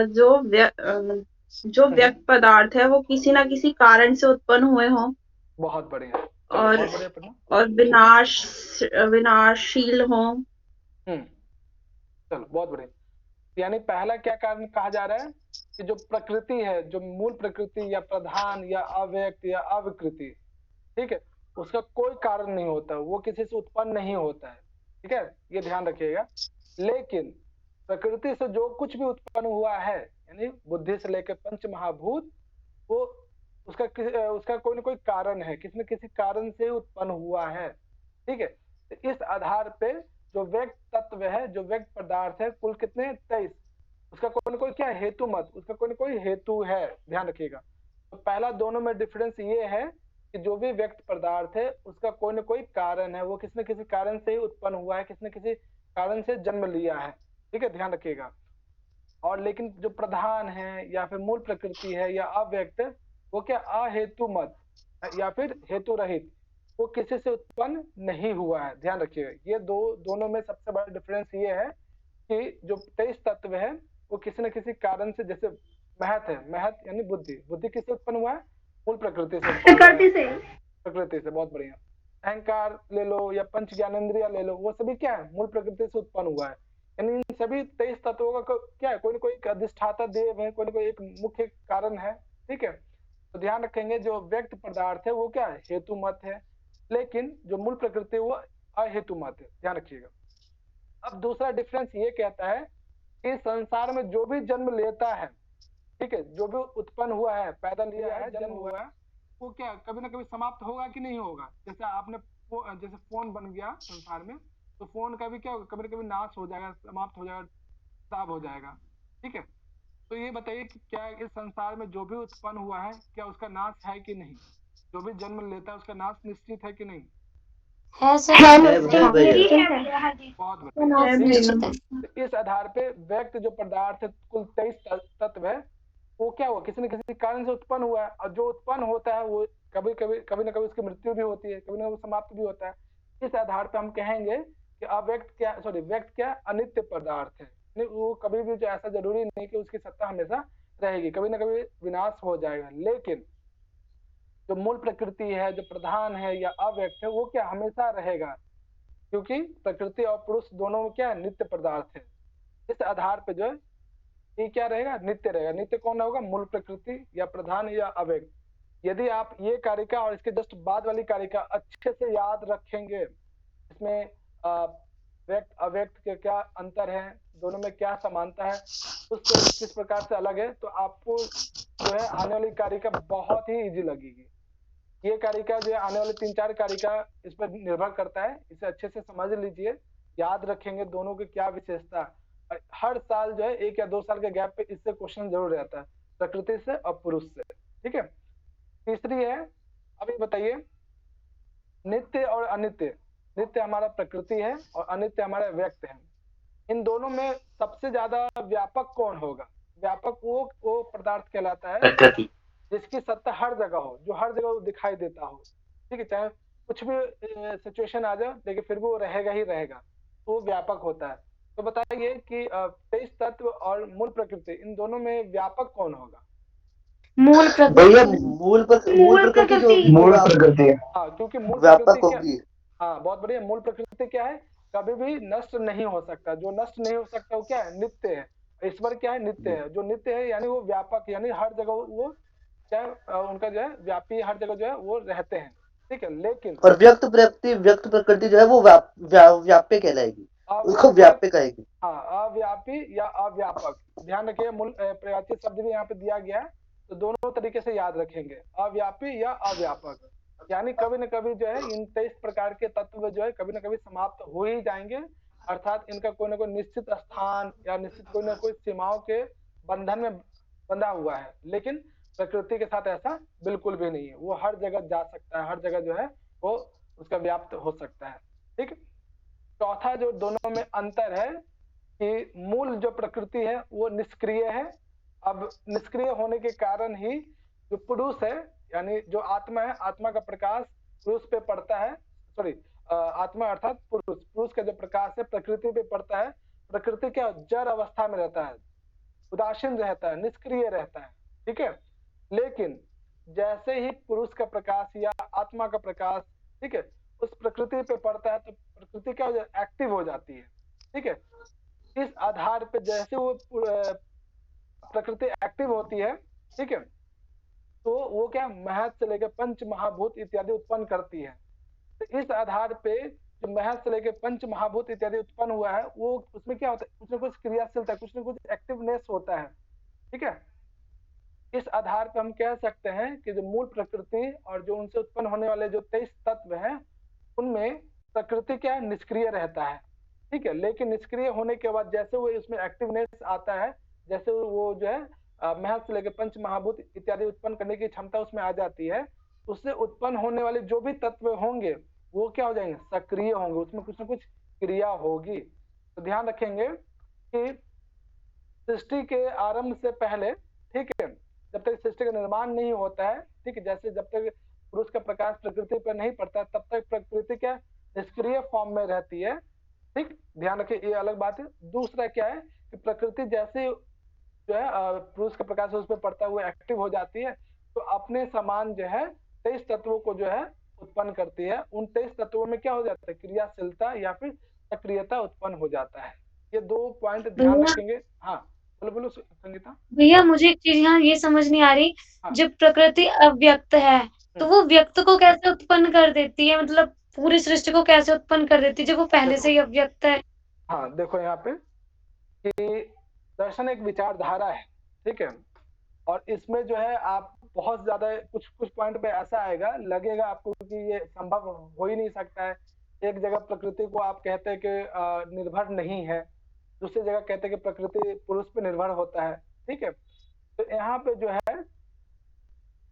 जो व्यक्त पदार्थ है वो किसी ना किसी कारण से उत्पन्न हुए हों। बहुत बढ़िया। और विनाशशील हों। चलो बहुत बढ़िया। यानी पहला क्या कारण कहा जा रहा है कि जो प्रकृति है, जो मूल प्रकृति या प्रधान या अव्यक्त या अविकृति, ठीक है, उसका कोई कारण नहीं होता, वो किसी से उत्पन्न नहीं होता है, ठीक है, ये ध्यान रखिएगा। लेकिन प्रकृति से जो कुछ भी उत्पन्न हुआ है, यानी बुद्धि से लेकर पंच महाभूत, वो उसका कोई ना कोई कारण है, किसी न किसी कारण से उत्पन्न हुआ है। ठीक है, तो इस आधार पे जो व्यक्त तत्व है, जो व्यक्त पदार्थ है, कुल कितने 23, उसका कोई ना कोई क्या हेतु मत, उसका कोई ना कोई हेतु है, ध्यान रखिएगा। तो पहला दोनों में डिफरेंस ये है कि जो भी व्यक्त पदार्थ है उसका कोई ना कोई कारण है, वो किसी न किसी कारण से ही उत्पन्न हुआ है, किसी न किसी कारण से जन्म लिया है। ठीक है, ध्यान रखिएगा। और लेकिन जो प्रधान है या फिर मूल प्रकृति है या अव्यक्त, वो क्या अहेतु मत या फिर हेतु रहित, वो किसी से उत्पन्न नहीं हुआ है, ध्यान रखिएगा। ये दोनों में सबसे बड़ा डिफरेंस ये है कि जो 23 तत्व है वो किसी न किसी कारण से, जैसे महत है, महत यानी बुद्धि, बुद्धि किससे उत्पन्न हुआ है? मूल प्रकृति से। प्रकृति से, बहुत बढ़िया। अहंकार ले लो या पंच ज्ञानेंद्रिय ले लो, वो सभी क्या है? मूल प्रकृति से उत्पन्न हुआ है। यानी इन सभी 23 तत्वों का क्या है? कोई ना कोई अधिष्ठाता देव है, कोई ना कोई एक मुख्य कारण है। ठीक है, तो ध्यान रखेंगे जो व्यक्त पदार्थ है वो क्या है? हेतु मत है, लेकिन जो मूल प्रकृति वो अहेतु मत है, ध्यान रखिएगा। अब दूसरा डिफरेंस ये कहता है कि संसार में जो भी जन्म लेता है, ठीक है, जो भी उत्पन्न हुआ है, पैदा लिया है, जन्म हुआ है, वो क्या कभी ना कभी समाप्त होगा कि नहीं होगा? जैसे आपने जैसे फोन बन गया संसार में, तो फोन का भी क्या होगा? कभी ना कभी नाश हो जाएगा, समाप्त हो जाएगा, खराब हो जाएगा। ठीक है, तो ये बताइए कि क्या इस संसार में जो भी उत्पन्न हुआ है, क्या उसका नाश है कि नहीं? जो भी जन्म लेता है उसका नाश निश्चित है कि नहीं? है सर। बहुत बढ़िया। इस आधार पे व्यक्त जो पदार्थ है, कुल 23 तत्व है, वो क्या हुआ? किसी न किसी कारण से उत्पन्न हुआ है, और जो उत्पन्न होता है वो कभी ना कभी उसकी मृत्यु भी होती है, कभी ना कभी समाप्त भी होता है। इस आधार पे हम कहेंगे कि व्यक्त क्या अनित्य पदार्थ है। नहीं, वो कभी भी जो ऐसा जरूरी नहीं कि उसकी सत्ता हमेशा रहेगी, कभी ना कभी विनाश हो जाएगा। लेकिन जो मूल प्रकृति है, जो प्रधान है या अव्यक्त है, वो क्या हमेशा रहेगा, क्योंकि प्रकृति और पुरुष दोनों में क्या है? नित्य पदार्थ है। इस आधार पे जो है ये क्या रहेगा? नित्य रहेगा। नित्य कौन होगा? मूल प्रकृति या प्रधान या अव्यक्त। यदि आप ये कारिका और इसके जस्ट बाद वाली कारिका अच्छे से याद रखेंगे, इसमें व्यक्त अव्यक्त के क्या अंतर है, दोनों में क्या समानता है, उससे किस प्रकार से अलग है, तो आपको जो है आने वाली कारिका बहुत ही इजी लगेगी। ये कारिका जो है आने वाले 3-4 कारिका इस पर निर्भर करता है, इसे अच्छे से समझ लीजिए, याद रखेंगे दोनों की क्या विशेषता। हर साल जो है 1 या 2 साल के गैप पे इससे क्वेश्चन जरूर रहता है, प्रकृति से और पुरुष से। ठीक है, तीसरी है, अभी बताइए, नित्य और अनित्य। नित्य हमारा प्रकृति है और अनित्य हमारा व्यक्त है। इन दोनों में सबसे ज्यादा व्यापक कौन होगा? व्यापक वो पदार्थ कहलाता है प्रकृति, जिसकी सत्ता हर जगह हो, जो हर जगह दिखाई देता हो। ठीक है, चाहे कुछ भी सिचुएशन आ जाए, लेकिन फिर भी वो रहेगा ही रहेगा, तो वो व्यापक होता है। तो बताइए कि 23 तत्व और मूल प्रकृति, इन दोनों में व्यापक कौन होगा? मूल प्रकृति। मूल प्रकृति हाँ, क्योंकि मूल व्यापक प्रकृति होगी। हाँ, बहुत बढ़िया। मूल प्रकृति क्या है? कभी भी नष्ट नहीं हो सकता। जो नष्ट नहीं हो सकता वो क्या है? नित्य है। ईश्वर क्या है? नित्य है। जो नित्य है यानी वो व्यापक, यानी हर जगह वो क्या उनका जो है व्यापी, हर जगह जो है वो रहते हैं। ठीक है, लेकिन और व्यक्त प्रकृति जो है वो व्याप्य कहलाएगी, उसको व्याप्य कहेगी। हाँ, अव्यापी या अव्यापक। ध्यान रखिए, मूल प्रयाचित शब्द भी यहाँ पे दिया गया है, तो दोनों तरीके से याद रखेंगे, अव्यापी या अव्यापक। यानी कभी न कभी जो है इन 23 प्रकार के तत्व जो है कभी न कभी समाप्त हो ही जाएंगे, अर्थात इनका कोई ना कोई निश्चित स्थान या निश्चित कोई ना कोई सीमाओं के बंधन में बंधा हुआ है। लेकिन प्रकृति के साथ ऐसा बिल्कुल भी नहीं है, वो हर जगह जा सकता है, हर जगह जो है वो उसका व्याप्त हो सकता है। ठीक है, चौथा जो दोनों में अंतर है कि मूल जो प्रकृति है वो निष्क्रिय है। अब निष्क्रिय होने के कारण ही जो पुरुष है, यानी जो आत्मा है, आत्मा का प्रकाश पुरुष पे पड़ता है, आत्मा अर्थात पुरुष का जो प्रकाश है प्रकृति पे पड़ता है। प्रकृति क्या जड़ अवस्था में रहता है, उदासीन रहता है, निष्क्रिय रहता है। ठीक है, लेकिन जैसे ही पुरुष का प्रकाश या आत्मा का प्रकाश, ठीक है, उस प्रकृति पे पड़ता है, तो प्रकृति क्या एक्टिव हो जाती है। ठीक है, इस आधार पे जैसे वो प्रकृति एक्टिव होती है, ठीक है, तो वो क्या महत से लेकर पंच महाभूत इत्यादि उत्पन्न करती है। तो इस आधार पे महज से लेके पंच महाभूत इत्यादि उत्पन्न हुआ है, वो उसमें क्या होता है, कुछ ना कुछ क्रियाशीलता, कुछ ना कुछ एक्टिवनेस होता है। ठीक है, इस आधार पर हम कह सकते हैं कि जो मूल प्रकृति और जो उनसे उत्पन्न होने वाले जो 23 तत्व हैं, उनमें प्रकृति क्या है, निष्क्रिय रहता है। ठीक है, लेकिन निष्क्रिय होने के बाद जैसे वो इसमें एक्टिवनेस आता है, जैसे वो जो है महज से लेकर पंच महाभूत इत्यादि उत्पन्न करने की क्षमता उसमें आ जाती है, उससे उत्पन्न होने वाले जो भी तत्व होंगे वो क्या हो जाएंगे, सक्रिय होंगे, उसमें कुछ ना कुछ क्रिया होगी। तो ध्यान रखेंगे कि सृष्टि के आरंभ से पहले, ठीक है, जब तक सृष्टि का निर्माण नहीं होता है, ठीक है, जैसे जब तक पुरुष का प्रकाश प्रकृति पर नहीं पड़ता तब तक प्रकृति क्या निष्क्रिय फॉर्म में रहती है। ठीक, ध्यान रखिए, ये अलग बात है। दूसरा क्या है कि प्रकृति जैसे जो है पुरुष का प्रकाश उस पर पड़ता हुआ एक्टिव हो जाती है, तो अपने समान जो है 23 तत्वों को जो है उत्पन्न करती है। उन 23 तत्वों में क्या हो जाता है, क्रियाशीलता या फिर सक्रियता उत्पन्न हो जाता है। ये 2 पॉइंट ध्यान रखेंगे। हाँ बोलो बोलो संगीता। भैया मुझे एक चीज यहाँ ये समझ नहीं आ रही, जब प्रकृति अव्यक्त है तो वो व्यक्त को कैसे उत्पन्न कर देती है, मतलब पूरी सृष्टि को कैसे उत्पन्न कर देती है जब वो पहले से ही अव्यक्त है। हाँ देखो यहाँ पे कि दर्शन एक विचारधारा है, ठीक है, और इसमें जो है आप बहुत ज्यादा कुछ पॉइंट पे ऐसा आएगा, लगेगा आपको कि ये संभव हो ही नहीं सकता है। एक जगह प्रकृति को आप कहते हैं कि निर्भर नहीं है, दूसरी जगह कहते हैं कि प्रकृति पुरुष पे निर्भर होता है। ठीक है, तो यहाँ पे जो है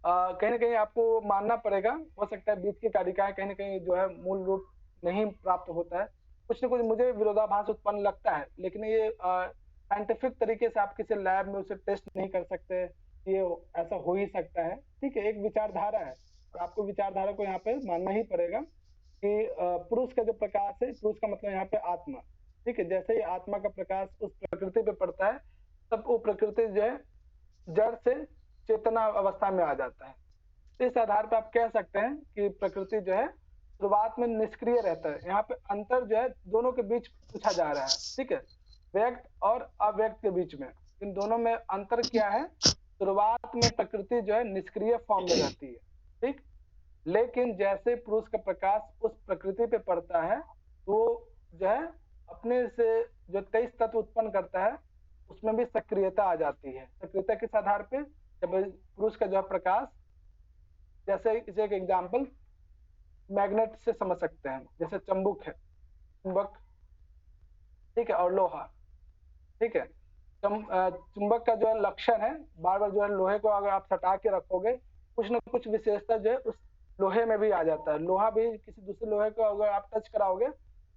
कहीं ना कहीं आपको मानना पड़ेगा, हो सकता है बीच की कारिकाएं कहीं ना कहीं जो है मूल रूप नहीं प्राप्त होता है, कुछ ना कुछ मुझे विरोधाभास उत्पन्न लगता है, लेकिन ये साइंटिफिक तरीके से आप किसी लैब में उसे टेस्ट नहीं कर सकते, ये ऐसा हो ही सकता है। ठीक है, एक विचारधारा है और आपको विचारधारा को यहाँ पे मानना ही पड़ेगा कि पुरुष का जो प्रकाश है, पुरुष का मतलब यहाँ पे आत्मा, ठीक है, जैसे ही आत्मा का प्रकाश उस प्रकृति पे पड़ता है तब वो प्रकृति जो है जड़ से चेतना अवस्था में आ जाता है। इस आधार पर आप कह सकते हैं कि प्रकृति जो है शुरुआत में निष्क्रिय रहता है। यहाँ पे अंतर जो है दोनों के बीच पूछा जा रहा है, ठीक है, व्यक्त और अव्यक्त के बीच में, इन दोनों में अंतर क्या है। शुरुआत में प्रकृति जो है निष्क्रिय फॉर्म में रहती है, ठीक, लेकिन जैसे पुरुष का प्रकाश उस प्रकृति पे पड़ता है तो जो है अपने से जो 23 तत्व उत्पन्न करता है उसमें भी सक्रियता आ जाती है। सक्रियता किस आधार पे, जब पुरुष का जो है प्रकाश, जैसे इसे एक एग्जाम्पल मैग्नेट से समझ सकते हैं, जैसे चुंबक है, चुंबक, ठीक है, और लोहा, ठीक है, चुंबक का जो है लक्षण है, बार बार जो है लोहे को अगर आप सटा के रखोगे कुछ न कुछ विशेषता जो है उस लोहे में भी आ जाता है। लोहा भी किसी दूसरे लोहे को अगर आप टच कराओगे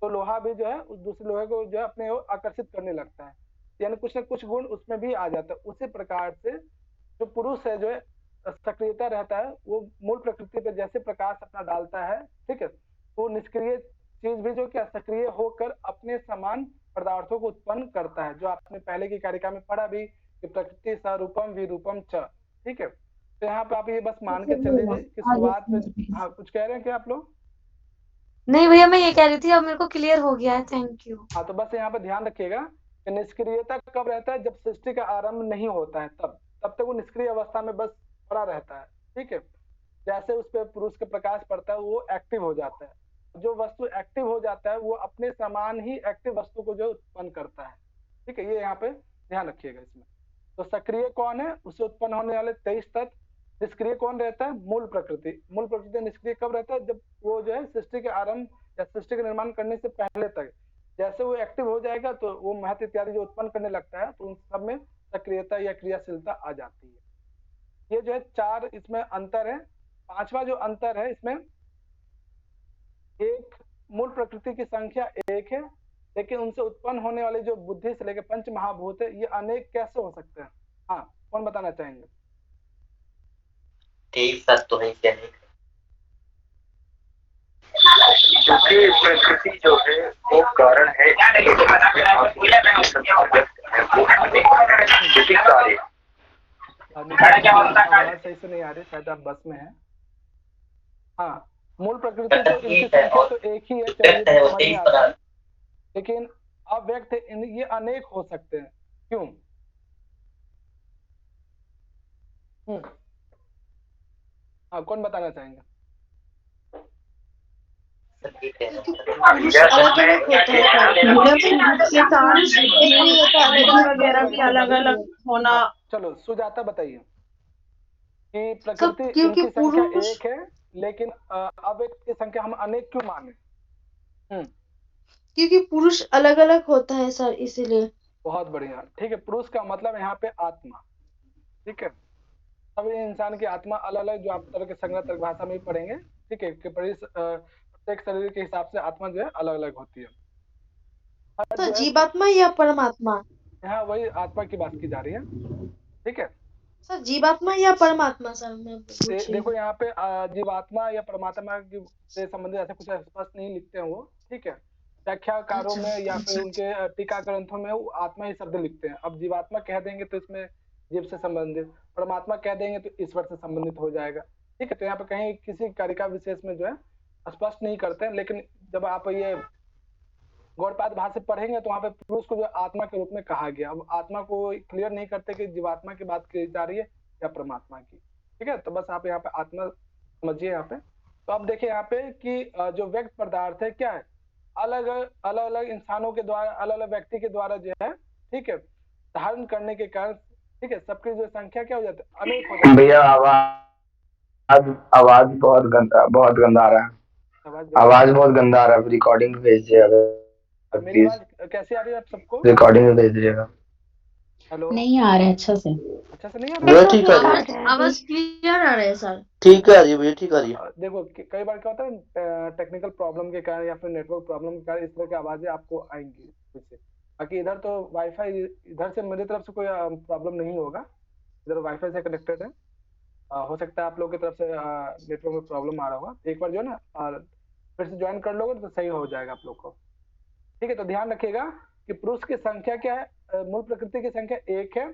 तो लोहा भी जो है उस दूसरे लोहे को जो है अपने ओर आकर्षित करने लगता है, यानी कुछ न कुछ गुण उसमें भी आ जाता है। उसी प्रकार से जो पुरुष है जो है सक्रियता रहता है, वो मूल प्रकृति पे जैसे प्रकाश अपना डालता है, ठीक है, वो निष्क्रिय चीज भी जो क्या सक्रिय होकर अपने समान पदार्थों को उत्पन्न करता है, जो आपने पहले की कारिका में पढ़ा भी कि प्रकृति स्वरूपम विरूपम च। ठीक है, तो यहाँ पे आप ये बस मान के चल लीजिए कि शुरुआत में। हाँ कुछ कह रहे हैं क्या आप लोग? नहीं भैया मैं ये कह रही थी, अब मेरे को क्लियर हो गया है, थैंक यू। हाँ तो बस यहाँ पे ध्यान रखिएगा कि निष्क्रियता कब रहता है, जब सृष्टि का आरंभ नहीं होता है, तब तक वो निष्क्रिय अवस्था में बस पड़ा रहता है। ठीक है, जैसे उस पर पुरुष का प्रकाश पड़ता है वो एक्टिव हो जाता है, जो वस्तु एक्टिव हो जाता है वो अपने समान ही एक्टिव वस्तु को जो उत्पन्न करता है। ठीक है, ये यहाँ पे ध्यान रखिएगा इसमें। तो सक्रिय कौन है, उससे उत्पन्न होने वाले 23 तत्व। निष्क्रिय कौन रहता है, मूल प्रकृति। मूल प्रकृति निष्क्रिय कब रहता है, जब वो जो है सृष्टि के आरंभ या सृष्टि का निर्माण करने से पहले तक, जैसे वो एक्टिव हो जाएगा तो वो महत इत्यादि जो उत्पन्न करने लगता है तो उन सब में सक्रियता या क्रियाशीलता आ जाती है। ये जो है 4 इसमें अंतर है। 5वां जो अंतर है इसमें, एक मूल प्रकृति की संख्या 1 है, लेकिन उनसे उत्पन्न होने वाले जो बुद्धि से लेकर पंच महाभूत है ये अनेक कैसे हो सकते हैं। हाँ कौन बताना चाहेंगे? 23 तत्व है क्या? क्योंकि प्रकृति जो है वो कारण है, कार्य। आवाज सही से नहीं आ रही, शायद आप बस में हैं। हाँ मूल प्रकृति तो इनकी संख्या तो एक ही है, चलिए तो समझ में आता है, लेकिन अव्यक्त ये अनेक हो सकते हैं। क्यों? हाँ कौन बताना चाहेंगे? पुरुष अलग अलग होता है सर, मतलब पुरुष के साथ एक नहीं होता, स्त्री वगैरह भी अलग अलग होना। चलो सुजाता बताइए कि सब प्रकृति क्योंकि इनकी संख्या पुरुष एक है, लेकिन अव्यक्त की संख्या हम अनेक क्यों माने? क्योंकि पुरुष अलग अलग होता है सर, इसीलिए। बहुत बढ़िया, ठीक है। पुरुष का मतलब यहाँ पे आत्मा, ठीक है। सभी इंसान की आत्मा अलग अलग, जो आप तरह के संग्रह तर्क भाषा में भी पढ़ेंगे, ठीक है, कि प्रत्येक शरीर के हिसाब से आत्मा जो है अलग अलग होती है। तो जीवात्मा या परमात्मा? यहाँ वही आत्मा की बात की जा रही है, ठीक है सर जीवात्मा या परमात्मा सर, मैं पूछ रही देखो हूँ। यहाँ पे जीवात्मा या परमात्मा से संबंधित ऐसा कुछ स्पष्ट नहीं लिखते हैं वो, ठीक है। व्याख्याकारों में या फिर उनके टीका ग्रंथों में वो आत्मा ही शब्द लिखते हैं। अब जीवात्मा कह देंगे तो इसमें जीव से संबंधित, परमात्मा कह देंगे तो ईश्वर से संबंधित हो जाएगा, ठीक है। तो यहाँ पे कहीं किसी कारिका विशेष में जो है स्पष्ट नहीं करते हैं, लेकिन जब आप ये गौड़पाद भाष्य पढ़ेंगे तो वहाँ पे पुरुष को जो आत्मा के रूप में कहा गया। अब आत्मा को क्लियर नहीं करते कि जीवात्मा की बात की जा रही है या परमात्मा की, ठीक है। तो बस आप यहाँ पे आत्मा समझिए यहाँ पे। तो अब देखिए यहाँ पे कि जो व्यक्त पदार्थ है क्या है, अलग अलग इंसानों के द्वारा, अलग अलग व्यक्ति के द्वारा जो है, ठीक है, धारण करने के कारण, ठीक है, सबकी जो संख्या क्या हो जाती है, अनेक हो जाती है। भैया आवाज बहुत गंदा आ रहा है। आवाज बहुत गंदा आ रहा है। रिकॉर्डिंग भेज दीजिएगा मेरी प्लीज। आवाज कैसी आ रही है आप सबको? रिकॉर्डिंग में भेज दीजिएगा। हेलो, नहीं आ रहा है अच्छा से। अच्छा से नहीं आ रहा है? ठीक है, आवाज क्लियर आ रहा है सर। ठीक है भैया, ठीक है। देखो कई बार क्या होता है, टेक्निकल प्रॉब्लम के कारण या फिर नेटवर्क प्रॉब्लम के कारण इस तरह की आवाजें आपको आएंगी पीछे। बाकी इधर तो वाईफाई, इधर से मेरी तरफ से कोई प्रॉब्लम नहीं होगा, इधर वाईफाई से कनेक्टेड है। हो सकता है आप लोग की तरफ से नेटवर्क में प्रॉब्लम आ रहा होगा। एक बार जो है ना फिर से ज्वाइन कर लोगे तो सही हो जाएगा आप लोग को, ठीक है। तो ध्यान रखिएगा कि पुरुष की संख्या क्या है, मूल प्रकृति की संख्या एक है,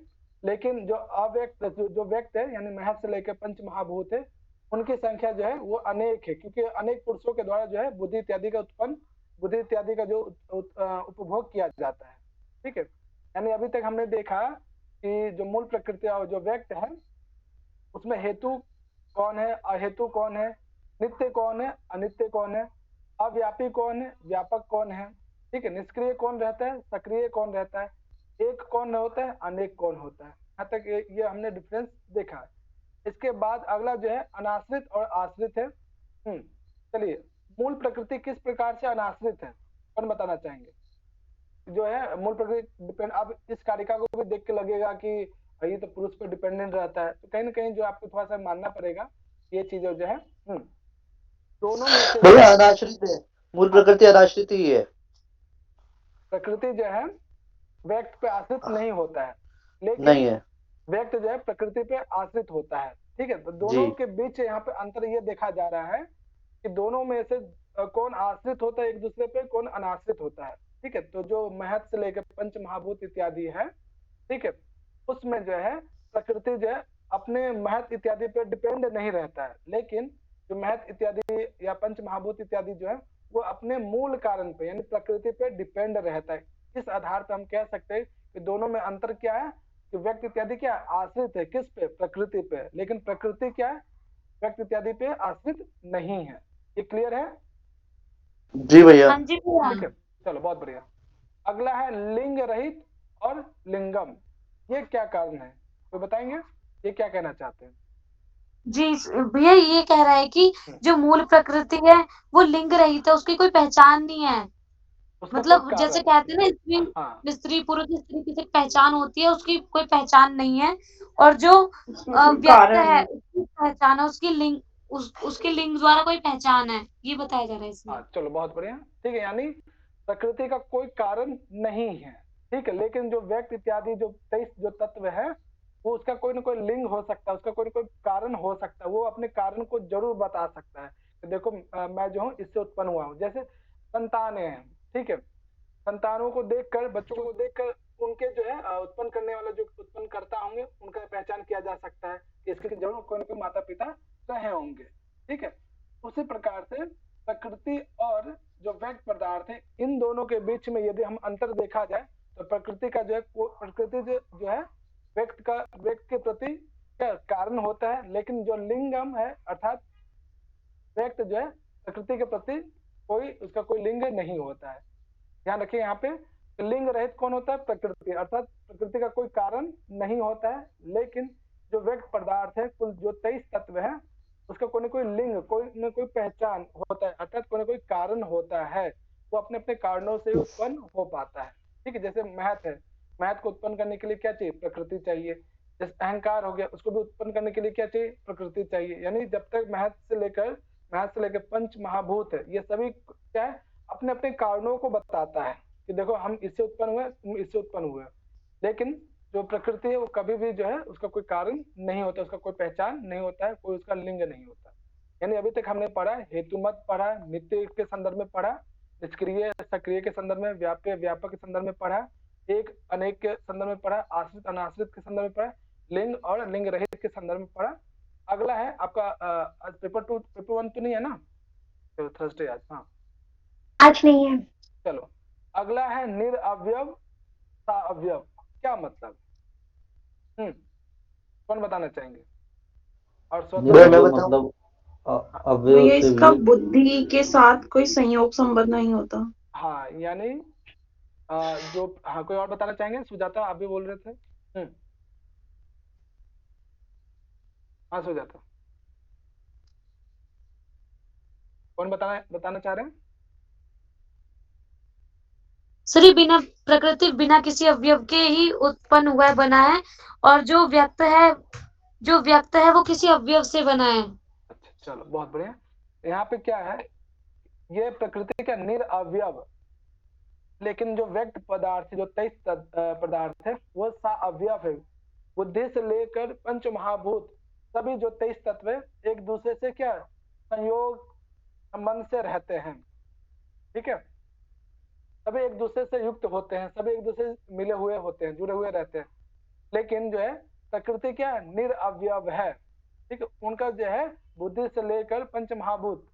लेकिन जो अव्यक्त जो व्यक्त है यानी महत से लेकर पंच महाभूत है, उनकी संख्या जो है वो अनेक है, क्योंकि अनेक पुरुषों के द्वारा जो है बुद्धि इत्यादि का बुद्धि इत्यादि का जो उपभोग किया जाता है, ठीक है। यानी अभी तक हमने देखा कि जो मूल प्रकृति और जो व्यक्त है उसमें हेतु कौन है, अहेतु कौन है, नित्य कौन है, अनित्य कौन है, अव्यापी कौन है, व्यापक कौन है, ठीक है, निष्क्रिय कौन रहता है, सक्रिय कौन रहता है, एक कौन होता है, अनेक कौन होता है। यहाँ तक ये हमने डिफरेंस देखा है। इसके बाद अगला जो है अनाश्रित और आश्रित है। चलिए, मूल प्रकृति किस प्रकार से अनाश्रित है, कौन बताना चाहेंगे? जो है मूल प्रकृति डिपेंड, अब इस कारिका को भी देख के लगेगा कि ये तो पुरुष पर डिपेंडेंट रहता है, तो कहीं ना कहीं जो आपको थोड़ा सा मानना पड़ेगा ये चीजें जो है दोनों में से भैया अनाश्रित है, मूल प्रकृति अनाश्रित ही है। प्रकृति जो है व्यक्त पे आश्रित नहीं होता है, लेकिन नहीं है, व्यक्त जो है प्रकृति पे आश्रित होता है, ठीक है। तो दोनों के बीच यहाँ पे अंतर ये देखा जा रहा है कि दोनों में से कौन आश्रित होता है एक दूसरे पे, कौन अनाश्रित होता है, ठीक है। तो जो महत से लेकर पंच महाभूत इत्यादि है, ठीक है, उसमें जो है प्रकृति जो है अपने महत इत्यादि पे डिपेंड नहीं रहता है, लेकिन जो महत इत्यादि या पंच महाभूत इत्यादि जो है वो अपने मूल कारण पे यानी प्रकृति पे डिपेंड रहता है। इस आधार पे हम कह सकते हैं कि दोनों में अंतर क्या है कि व्यक्त इत्यादि क्या आश्रित है किस पे, प्रकृति पे, लेकिन प्रकृति क्या है व्यक्त इत्यादि पे आश्रित नहीं है। ये क्लियर है? जी भैया। ठीक है, चलो बहुत बढ़िया। अगला है लिंग रहित और लिंगम, ये क्या कारण है, तो बताएंगे ये क्या कहना चाहते हैं? जी भैया ये कह रहा है कि जो मूल प्रकृति है वो लिंग रहित है, उसकी कोई पहचान नहीं है। मतलब जैसे कहते हैं ना स्त्री पुरुष, इस तरीके से पहचान होती है, उसकी कोई पहचान नहीं है। और जो व्यक्त है उसकी पहचान है, उसकी लिंग उसके लिंग द्वारा कोई पहचान है, ये बताया जा रहा है इसमें। चलो बहुत बढ़िया, ठीक है। यानी प्रकृति का कोई कारण नहीं है, ठीक है, लेकिन जो व्यक्त इत्यादि जो 23 जो तत्व है वो उसका कोई ना कोई लिंग हो सकता है, उसका कोई ना कोई कारण हो सकता है, वो अपने कारण को जरूर बता सकता है कि देखो मैं जो हूँ इससे उत्पन्न हुआ हूँ। जैसे संतानें हैं, ठीक है, संतानों को देखकर, बच्चों को देखकर उनके जो है उत्पन्न करने वाला जो उत्पन्न करता होंगे उनका पहचान किया जा सकता है कि इसके जरूर कोई ना कोई माता पिता रहे होंगे, ठीक है। उसी प्रकार से प्रकृति और जो व्यक्त पदार्थ है इन दोनों के बीच में यदि हम अंतर देखा जाए तो प्रकृति का जो है प्रकृति जो है व्यक्त के प्रति क्या कारण होता है, लेकिन जो लिंगम है अर्थात व्यक्त जो है प्रकृति के प्रति उसका कोई लिंग नहीं होता है। ध्यान रखिए यहाँ पे लिंग रहित कौन होता है? प्रकृति, अर्थात प्रकृति का कोई कारण नहीं होता है, लेकिन जो व्यक्त पदार्थ है, कुल जो 23 तत्व है, उसका कोई न कोई लिंग, कोई न कोई पहचान होता है, अर्थात कोई न कोई कारण होता है, वो अपने अपने कारणों से उत्पन्न हो पाता है। ठीक है, जैसे महत है, महत को उत्पन्न करने के लिए क्या चाहिए? प्रकृति चाहिए। जैसे अहंकार हो गया, उसको भी उत्पन्न करने के लिए क्या चाहिए? प्रकृति चाहिए। यानी जब तक महत से लेकर पंच महाभूत है, ये सभी क्या है? अपने अपने कारणों को बताता है कि देखो हम इससे उत्पन्न हुए, तुम इससे उत्पन्न हुए। लेकिन जो प्रकृति है वो कभी भी जो है उसका कोई कारण नहीं होता, उसका कोई पहचान नहीं होता है, कोई उसका लिंग नहीं होता। यानी अभी तक हमने पढ़ा, हेतुमत पढ़ा, नित्य के संदर्भ में पढ़ा, निष्क्रिय सक्रिय के संदर्भ में, व्याप्य व्यापक के संदर्भ में पढ़ा, एक अनेक के संदर्भ में पढ़ा, आश्रित अनाश्रित के संदर्भ में पढ़ा, लिंग और लिंग रहित के संदर्भ में पढ़ा। अगला है आपका आज पेपर 1 तो नहीं है ना? थर्सडे आज, हाँ आज नहीं है। चलो अगला है निरअवयव साअवयव। क्या मतलब? कौन बताना चाहेंगे? और मतलब अवयव भैया से इसका भी बुद्धि के साथ कोई संयोग संबंध नहीं होता। हाँ, यानी जो, हाँ कोई और बताना चाहेंगे? सुजाता आप भी बोल रहे थे। हाँ सुजाता, कौन बताना चाह रहे हैं? सर ये बिना प्रकृति, बिना किसी अवयव के ही उत्पन्न हुआ है, बना है, और जो व्यक्त है वो किसी अवयव से बना है। अच्छा चलो बहुत बढ़िया। यहाँ पे क्या है, ये प्रकृति का निरअवयव, लेकिन जो व्यक्त पदार्थ, जो 23 पदार्थ है, वो साअवयव है। बुद्धि से लेकर पंच महाभूत सभी जो 23 तत्व है, एक दूसरे से क्या संयोग संबंध से रहते हैं। ठीक है, सभी एक दूसरे से युक्त होते हैं, सभी एक दूसरे से मिले हुए होते हैं, जुड़े हुए रहते हैं। लेकिन जो है प्रकृति क्या निरअवयव है। ठीक है, उनका जो है बुद्धि से लेकर पंच महाभूत,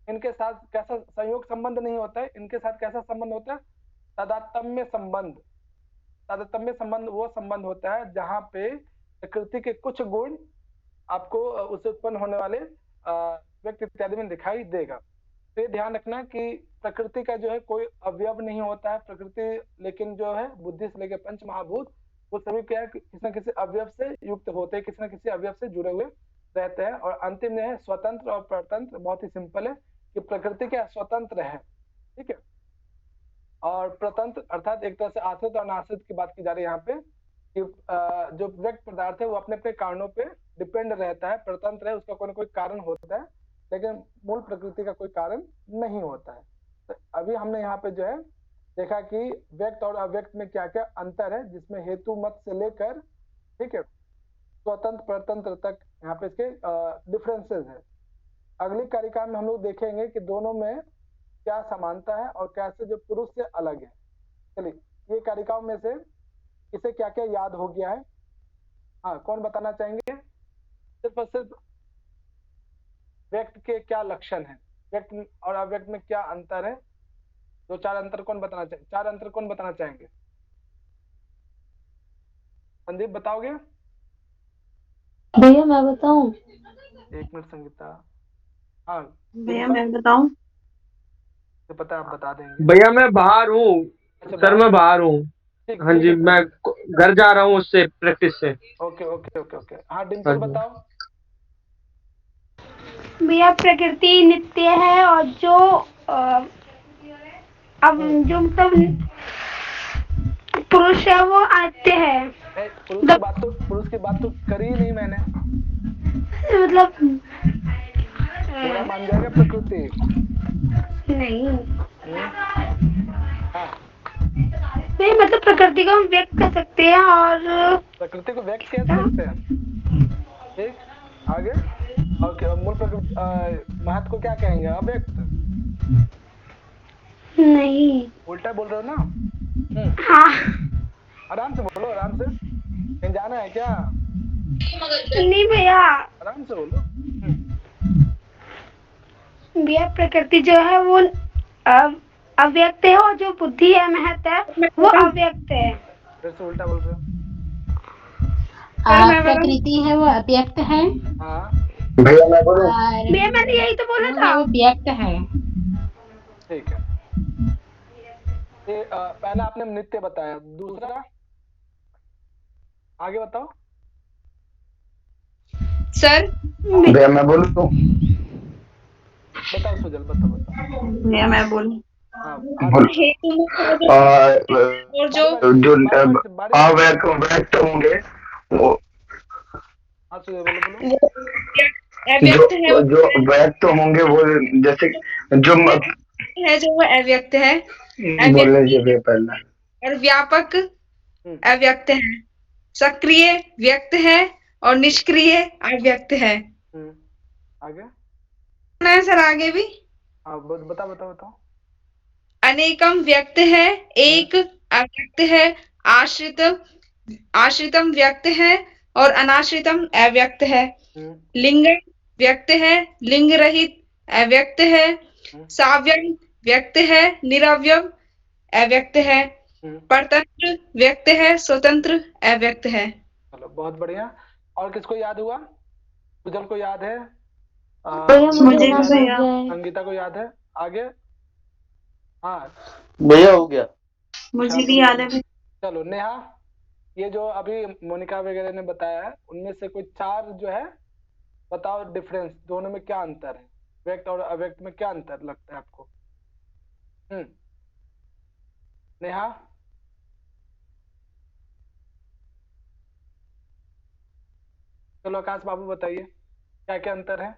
इनके साथ कैसा संयोग संबंध नहीं होता है, इनके साथ कैसा संबंध होता है? तादात्म्य संबंध। तादात्म्य संबंध वो संबंध होता है जहां पे प्रकृति के कुछ गुण आपको उससे उत्पन्न होने वाले व्यक्ति इत्यादि में दिखाई देगा। तो ये ध्यान रखना कि प्रकृति का जो है कोई अवयव नहीं होता है प्रकृति, लेकिन जो है बुद्धि से लेकर पंच महाभूत वो सभी क्या है किसी न किसी अवयव से युक्त होते हैं, किसी न किसी अवयव से जुड़े हुए रहते हैं। और अंतिम में है स्वतंत्र और परतंत्र। बहुत ही सिंपल है कि प्रकृति क्या स्वतंत्र है, ठीक है, और प्रतंत्र अर्थात एक तरह से आश्रित और अनाश्रित की बात की जा रही है यहाँ पे कि जो व्यक्त पदार्थ है वो अपने अपने कारणों पे डिपेंड रहता है। परतंत्र है, उसका कोई ना कोई कारण होता है, लेकिन मूल प्रकृति का कोई कारण नहीं होता है। तो अभी हमने यहाँ पे जो है देखा कि व्यक्त और अव्यक्त में क्या क्या अंतर है, जिसमें हेतु मत से लेकर, ठीक है, स्वतंत्र परतंत्र तक यहाँ पे इसके डिफरेंसेस है। अगली कारिका में हम लोग देखेंगे कि दोनों में क्या समानता है और कैसे जो पुरुष से अलग है। चलिए, ये कारिकाओं में से इसे क्या क्या याद हो गया है? हाँ, कौन बताना चाहेंगे? सिर्फ और सिर्फ व्यक्त के क्या लक्षण है, व्यक्त और अव्यक्त में क्या अंतर है? दो चार अंतर कौन बताना चाहेंगे? 4 अंतर कौन बताना चाहेंगे? संदीप बताओगे? भैया मैं बताऊं? 1 मिनट संगीता। हाँ भैया मैं बताऊं? तो पता आप बता देंगे। भैया मैं बाहर हूँ। अच्छा, सर मैं बाहर हूँ। हाँ जी, मैं घर जा रहा हूँ उससे प्रैक्टिस से। Okay okay okay okay. हाँ डिम्पल बताओ। भैया प्रकृति नित्य है और जो अब जो मतलब पुरुष है वो आते हैं। पुरुष की बात तो करी ही नहीं मैंने। मतलब पूरा मान जाएगा प्रकृति? नहीं। हाँ, नहीं मतलब प्रकृति को हम व्यक्त कर सकते हैं और प्रकृति को व्यक्त कर सकते हैं। ठीक, आगे। और मूल प्रकृति महत्व को क्या कहेंगे? अव्यक्त? नहीं, उल्टा बोल रहे हो ना? हाँ, आराम से बोलो, आराम से। कहीं जाना है क्या? नहीं भैया, आराम से बोलो। भैया प्रकृति जो है वो अव्यक्त है और जो बुद्धि है महत है वो अव्यक्त है। फिर से उल्टा बोल रहे हो। प्रकृति है वो अव्यक्त है। हाँ भैया मैं बोलूं? भैया मैंने यही तो बोला था। वो व्यक्त है। ठीक है, ये पहला आपने नित्य बताया, दूसरा आगे बताओ सर। भैया मैं बोलूं? बताओ सुजल, बताओ। भैया मैं बोलूं? हाँ, और जो व्यक्त होंगे वो, हाँ सुजल बोलो। जो व्यक्त होंगे वो, जैसे जो है जो वो अव्यक्त है, बोलने चाहिए पहले, और व्यापक अव्यक्त है, सक्रिय व्यक्त है और निष्क्रिय अव्यक्त है। आगे है सर, आगे भी बताओ। अनेकम व्यक्त है, एक अव्यक्त है, आश्रितम व्यक्त है और अनाश्रितम अव्यक्त है। लिंगम व्यक्त है, लिंग रहित अव्यक्त है, साव्यम व्यक्त है, निरवयव अव्यक्त है, परतंत्र व्यक्त है, स्वतंत्र अव्यक्त है। चलो बहुत बढ़िया। और किसको याद हुआ? सुजल को याद है, मुझे भैया, संगीता को याद है, आगे? हाँ भैया हो गया, मुझे भी याद है। चलो नेहा, ये जो अभी मोनिका वगैरह ने बताया है उनमें से कोई 4 जो है बताओ डिफरेंस, दोनों में क्या अंतर है, व्यक्त और अव्यक्त में क्या अंतर लगता है आपको? नेहा चलो, आकाश बाबू बताइए क्या क्या अंतर है?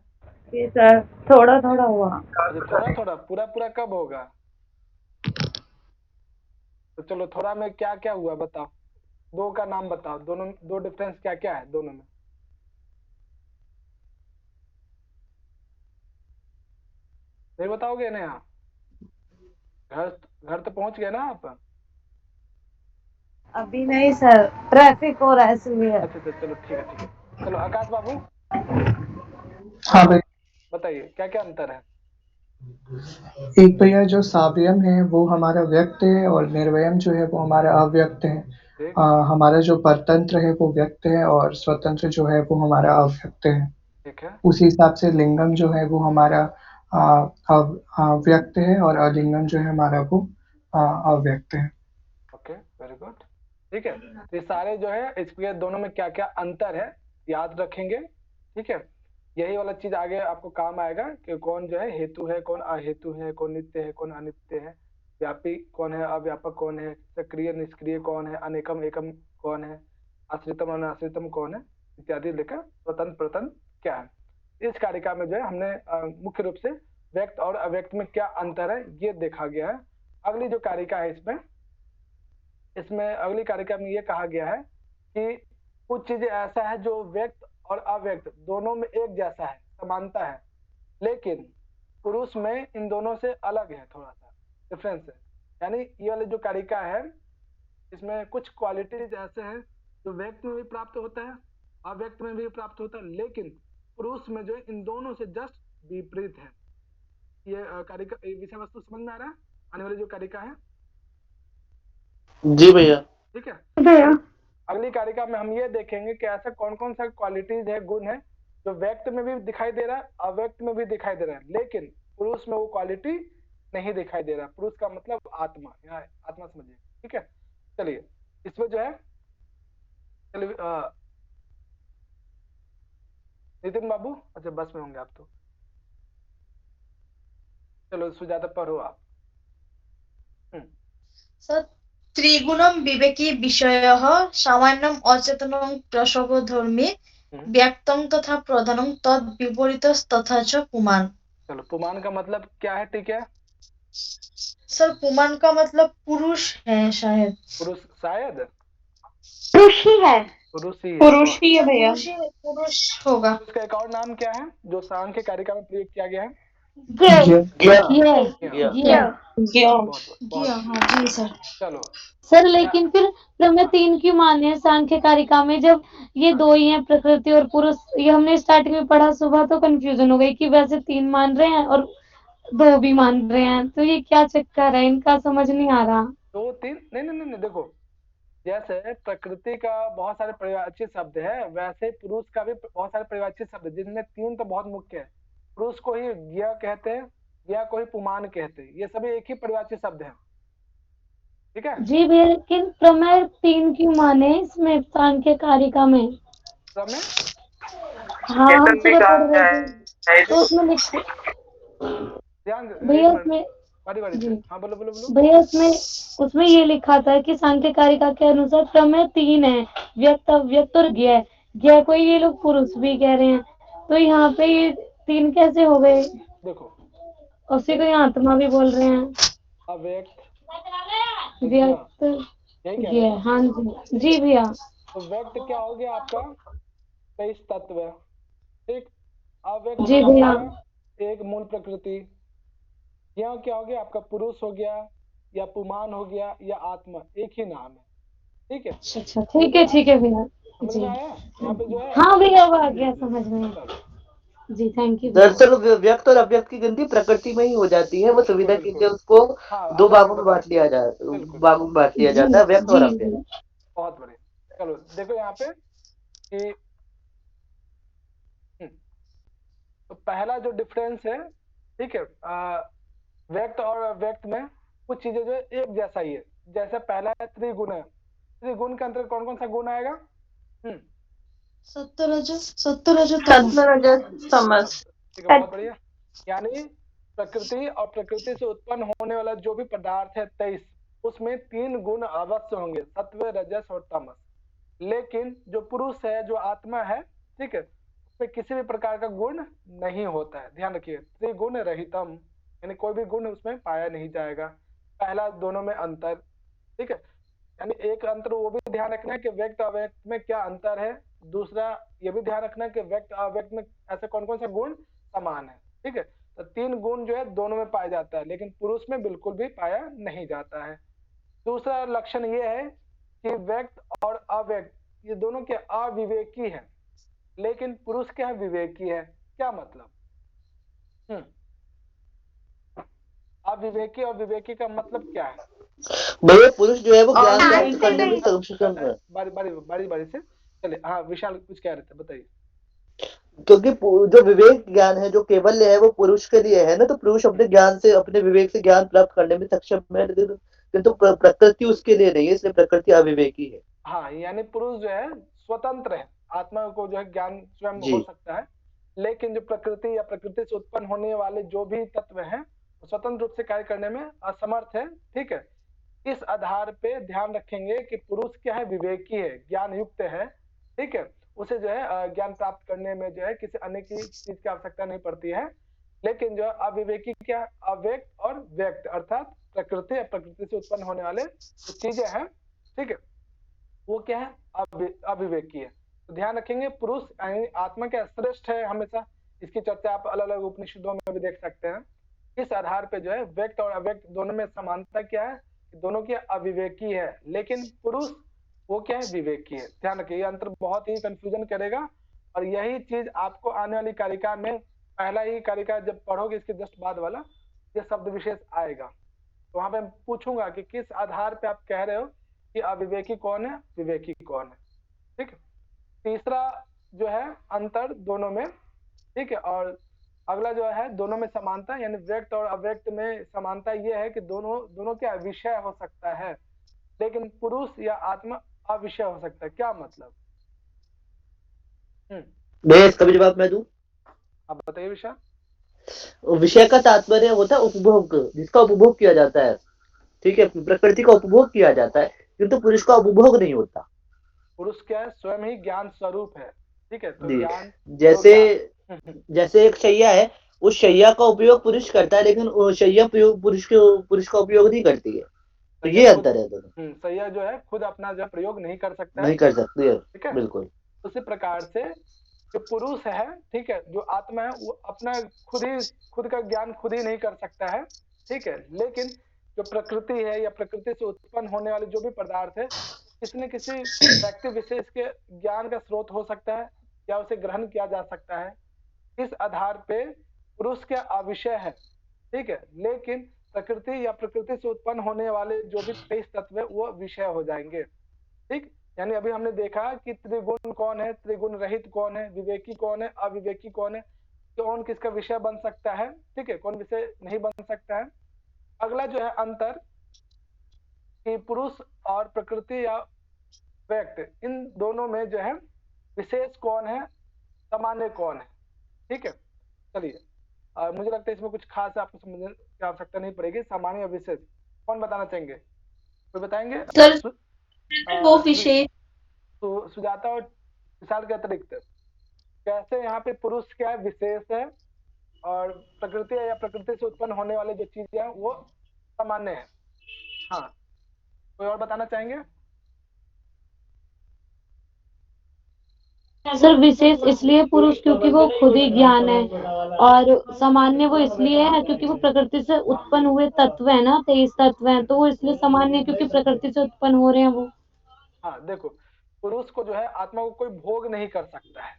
जी सर, थोड़ा थोड़ा हुआ। थोड़ा पूरा कब होगा? तो चलो थोड़ा में क्या क्या हुआ बताओ, 2 का नाम बताओ, दोनों 2 डिफरेंस क्या क्या है दोनों में? नहीं बताओगे नेहा? घर तो पहुंच गए ना आप? अभी नहीं सर, ट्रैफिक हो रहा है इसलिए। अच्छा चलो ठीक है। चलो आकाश बाबू, हाँ भैया, बताइए क्या क्या अंतर है? एक भैया जो साव्यम है वो हमारा व्यक्त है और निर्वयम जो है वो हमारा अव्यक्त है। हमारा जो परतंत्र है वो व्यक्त है और स्वतंत्र जो है वो हमारा अव्यक्त है। ठीक है, उसी हिसाब से लिंगम जो है वो हमारा व्यक्त है और अलिंगम जो है हमारा वो अव्यक्त है। Okay, very good. ठीक है, ये सारे जो है इसके दोनों में क्या क्या अंतर है याद रखेंगे। ठीक है, यही वाला चीज आगे आपको काम आएगा कि कौन जो है हेतु है, कौन अहेतु है, कौन नित्य है, कौन अनित्य है, व्यापी कौन है, अव्यापक कौन है, सक्रिय निष्क्रिय कौन है, अनेकम एकम कौन है, आश्रितम अनाश्रितम कौन है, इत्यादि लेकर स्वतंत्र प्रतंत्र क्या है। इस कारिका में जो है हमने मुख्य रूप से व्यक्त और अव्यक्त में क्या अंतर है ये देखा गया है। अगली जो कारिका है इसमें अगली कारिका में ये कहा गया है कि कुछ चीजें ऐसा है जो व्यक्त और अव्यक्त दोनों में एक जैसा है, समानता है, लेकिन पुरुष में इन दोनों से अलग है, थोड़ा सा डिफरेंस है। यानी ये वाली जो कारिका है इसमें कुछ क्वालिटीज ऐसे हैं जो व्यक्त में भी प्राप्त होता है, अव्यक्त में भी प्राप्त होता है, लेकिन पुरुष में जो इन दोनों से जस्ट विपरीत है। ये कारिका विषय वस्तु समझ में आ रहा है? आने वाली जो कारिका है, जी भैया, ठीक है। अगली कारिका में हम ये देखेंगे कि ऐसा कौन कौन सा क्वालिटीज है, गुण है जो व्यक्त में भी दिखाई दे रहा है, अव्यक्त में भी दिखाई दे रहा है, लेकिन पुरुष में वो क्वालिटी नहीं दिखाई दे रहा। पुरुष का मतलब आत्मा, यहाँ आत्मा समझिए। ठीक है, चलिए इसमें जो है नितिन बाबू, अच्छा बस में होंगे आप तो, चलो सुजाता पढ़ो आप। त्रिगुणम विवेकी विषयः सामान्यम अचेतनं प्रसवधर्मी व्यक्तं तथा प्रधानं तद विपरीतस्तथा च पुमान। चलो पुमान का मतलब क्या है? ठीक है सर, पुमान का मतलब पुरुष है शायद। पुरुष शायद पुरुष ही है। पुरुष ही है भैया। पुरुष होगा। उसका एक और नाम क्या है जो सांख्य कारिका में प्रयोग किया गया है? जी सर। चलो सर, लेकिन फिर प्रमेय 3 क्यों माने हैं सांख्य कारिका में, जब ये 2 ही हैं, प्रकृति और पुरुष? ये हमने स्टार्टिंग में पढ़ा, सुबह तो कंफ्यूजन हो गई कि वैसे 3 मान रहे हैं और 2 भी मान रहे हैं, तो ये क्या चक्कर है इनका, समझ नहीं आ रहा। 2 3 नहीं, देखो जैसे प्रकृति का बहुत सारे परिवारवाची शब्द है, वैसे पुरुष का भी बहुत सारे परिवारवाची शब्द है, जिनमें 3 तो बहुत मुख्य है। पुरुष को ही ज्ञ कहते हैं, या कोई पुमान कहते, ये सभी एक ही परिवाची शब्द हैं, ठीक है। जी भैया, लेकिन प्रमेय 3 क्यों माने इसमें सांख्य कारिका में? प्रमेय हाँ, हम सुबह पढ़ रहे थे तो उसमें ध्यान भैया उसमें बारी जी से, हाँ बोलो बोलो बोलो। भैया उसमें ये लिखा था कि सांख्य कारिका के अनुसार प्रमेय 3 है, व्यक्त, अव्यक्त और ज्ञ। ज्ञ को ये लोग पुरुष भी कह रहे हैं, तो यहाँ पे ये 3 कैसे हो गए? देखो, उसी को यहाँ आत्मा भी बोल रहे हैं। अव्यक्त, व्यक्त, यही कह ज्ञ, रहे हैं ना। हाँ जी, जी भैया। तो व्यक्त क्या हो गया आपका 23 तत्व, ठीक। अव्यक्त जी क्या हो भैया। गया, एक मूल प्रकृति। यहाँ क्या हो गया आपका, पुरुष हो गया या पुमान हो गया या आत्मा, एक ही नाम है, ठीक है। अच्छा, ठीक है भैया समझ जी। में आया यहाँ पे जो है। हाँ भैया, वो आ गया समझ में। जी, थैंक यू। दरअसल व्यक्त और अव्यक्त की गिनती प्रकृति में ही हो जाती है, वो सुविधा के लिए उसको दो भागों में बांट लिया जाता है, व्यक्त और अव्यक्त। बहुत बढ़िया। चलो देखो यहाँ पे कि तो पहला जो डिफरेंस है, ठीक है, व्यक्त और अव्यक्त में कुछ चीजें जो एक जैसा ही है। जैसे पहला है त्रिगुण है, त्रिगुण के अंतर्गत कौन कौन सा गुण आएगा? सत्वरज तमस। ठीक है, बहुत बढ़िया। यानी प्रकृति और प्रकृति से उत्पन्न होने वाला जो भी पदार्थ है 23, उसमें 3 गुण अवश्य होंगे, सत्व, रजस और तमस। लेकिन जो पुरुष है, जो आत्मा है, ठीक है, उसमें किसी भी प्रकार का गुण नहीं होता है। ध्यान रखिए, त्रिगुण रहितम, यानी कोई भी गुण उसमें पाया नहीं जाएगा। पहला दोनों में अंतर, ठीक है। यानी एक अंतर वो भी ध्यान रखना है कि व्यक्त अव्यक्त में क्या अंतर है। दूसरा ये भी ध्यान रखना है कि व्यक्त अव्यक्त में ऐसे कौन कौन सा गुण समान है, ठीक है। तो 3 गुण जो है दोनों में पाया जाता है, लेकिन पुरुष में बिल्कुल भी पाया नहीं जाता है। दूसरा लक्षण ये है कि व्यक्त और अव्यक्त ये दोनों के अविवेकी है, लेकिन पुरुष क्या है, विवेकी है। क्या मतलब? अविवेकी और विवेकी का मतलब क्या है? भैया पुरुष जो है वो ज्ञान प्राप्त करने में सक्षम है। बारी से चले। हाँ विशाल कुछ कह रहे थे, बताइए। क्योंकि जो विवेक ज्ञान है, जो केवल्य है, वो पुरुष के लिए है ना, तो पुरुष अपने ज्ञान से, अपने विवेक से ज्ञान प्राप्त करने में सक्षम है, किंतु प्रकृति उसके लिए नहीं है, इसलिए प्रकृति अविवेकी है। हाँ, यानी पुरुष जो है स्वतंत्र है, आत्मा को जो है ज्ञान स्वयं हो सकता है, लेकिन जो प्रकृति या प्रकृति से उत्पन्न होने वाले जो भी तत्व हैं स्वतंत्र रूप से कार्य करने में असमर्थ है, ठीक है। इस आधार पे ध्यान रखेंगे कि पुरुष क्या है, विवेकी है, ज्ञान युक्त है, ठीक है। उसे जो है ज्ञान प्राप्त करने में जो है किसी अन्य की चीज की आवश्यकता नहीं पड़ती है। लेकिन जो अविवेकी क्या, अव्यक्त और व्यक्त अर्थात प्रकृति या प्रकृति से उत्पन्न होने वाले जो चीजें हैं, ठीक है, वो क्या है, अविवेकी है। तो ध्यान रखेंगे पुरुष आत्मा क्या श्रेष्ठ है हमेशा, इसकी चर्चा आप अलग अलग उपनिषदों में भी देख सकते हैं। इस आधार पे जो है व्यक्त और अव्यक्त दोनों में समानता क्या है, दोनों की अविवेकी है, लेकिन पुरुष वो क्या है, विवेकी है। ध्यान रखिए, ये अंतर बहुत ही कंफ्यूजन करेगा, और यही चीज आपको आने वाली कारिका में, पहला ही कारिका जब पढ़ोगे इसके जस्ट बाद वाला, ये शब्द विशेष आएगा, तो वहां पे पूछूंगा कि किस आधार पे आप कह रहे हो कि अविवेकी कौन है, विवेकी कौन है, ठीक है। तीसरा जो है अंतर दोनों में, ठीक है। और अगला जो है दोनों में समानता, यानी व्यक्त और अव्यक्त में समानता ये है कि दोनों क्या विषय हो सकता है, लेकिन पुरुष या आत्मा अविषय हो सकता है। क्या मतलब? इसका भी जवाब मैं दूं? आप बताइए विषय। विषय का तात्पर्य होता है उपभोग, जिसका उपभोग किया जाता है, ठीक है। प्रकृति का उपभोग किया जाता है, किंतु पुरुष का उपभोग नहीं होता। पुरुष क्या है, स्वयं ही ज्ञान स्वरूप है, ठीक है। तो ज्ञान जैसे एक शैया है, उस शैया का उपयोग पुरुष करता है, लेकिन शैया पुरुष का उपयोग नहीं करती है, तो ये अंतर है दोनों। शैया जो है खुद अपना जो प्रयोग नहीं कर सकता है, नहीं कर सकती है, ठीक है, बिल्कुल। उसी प्रकार से जो पुरुष है, ठीक है, जो आत्मा है वो अपना खुद का ज्ञान खुद ही नहीं कर सकता है, ठीक है। लेकिन जो प्रकृति है या प्रकृति से उत्पन्न होने वाले जो भी पदार्थ है, किसी न किसी व्यक्ति विशेष के ज्ञान का स्रोत हो सकता है या उसे ग्रहण किया जा सकता है। इस आधार पे पुरुष क्या अविषय है, ठीक है, लेकिन प्रकृति या प्रकृति से उत्पन्न होने वाले जो भी 23 तत्व है वो विषय हो जाएंगे, ठीक। यानी अभी हमने देखा कि त्रिगुण कौन है, त्रिगुण रहित कौन है, विवेकी कौन है, अविवेकी कौन है। कौन किसका विषय बन सकता है, ठीक है, कौन विषय नहीं बन सकता है। अगला जो है अंतर कि पुरुष और प्रकृति या व्यक्त, इन दोनों में जो है विशेष कौन है, सामान्य कौन है, ठीक है। चलिए मुझे लगता है इसमें कुछ खास आपको समझने की आवश्यकता नहीं पड़ेगी। सामान्य या विशेष कौन बताना चाहेंगे, कोई बताएंगे? सर वो विषय तो सुजाता और विशाल के अतिरिक्त कैसे यहाँ पे पुरुष क्या है, विशेष है, और प्रकृति या प्रकृति से उत्पन्न होने वाले जो चीजें हैं वो सामान्य है। हाँ, कोई और बताना चाहेंगे? सर विशेष इसलिए पुरुष क्योंकि वो खुद ही ज्ञान है, और सामान्य वो इसलिए है क्योंकि वो प्रकृति से उत्पन्न हुए तत्व है ना, 23 तत्व हैं, तो वो इसलिए सामान्य है क्योंकि प्रकृति से उत्पन्न हो रहे हैं वो। हाँ देखो, पुरुष को जो है आत्मा को कोई भोग नहीं कर सकता है,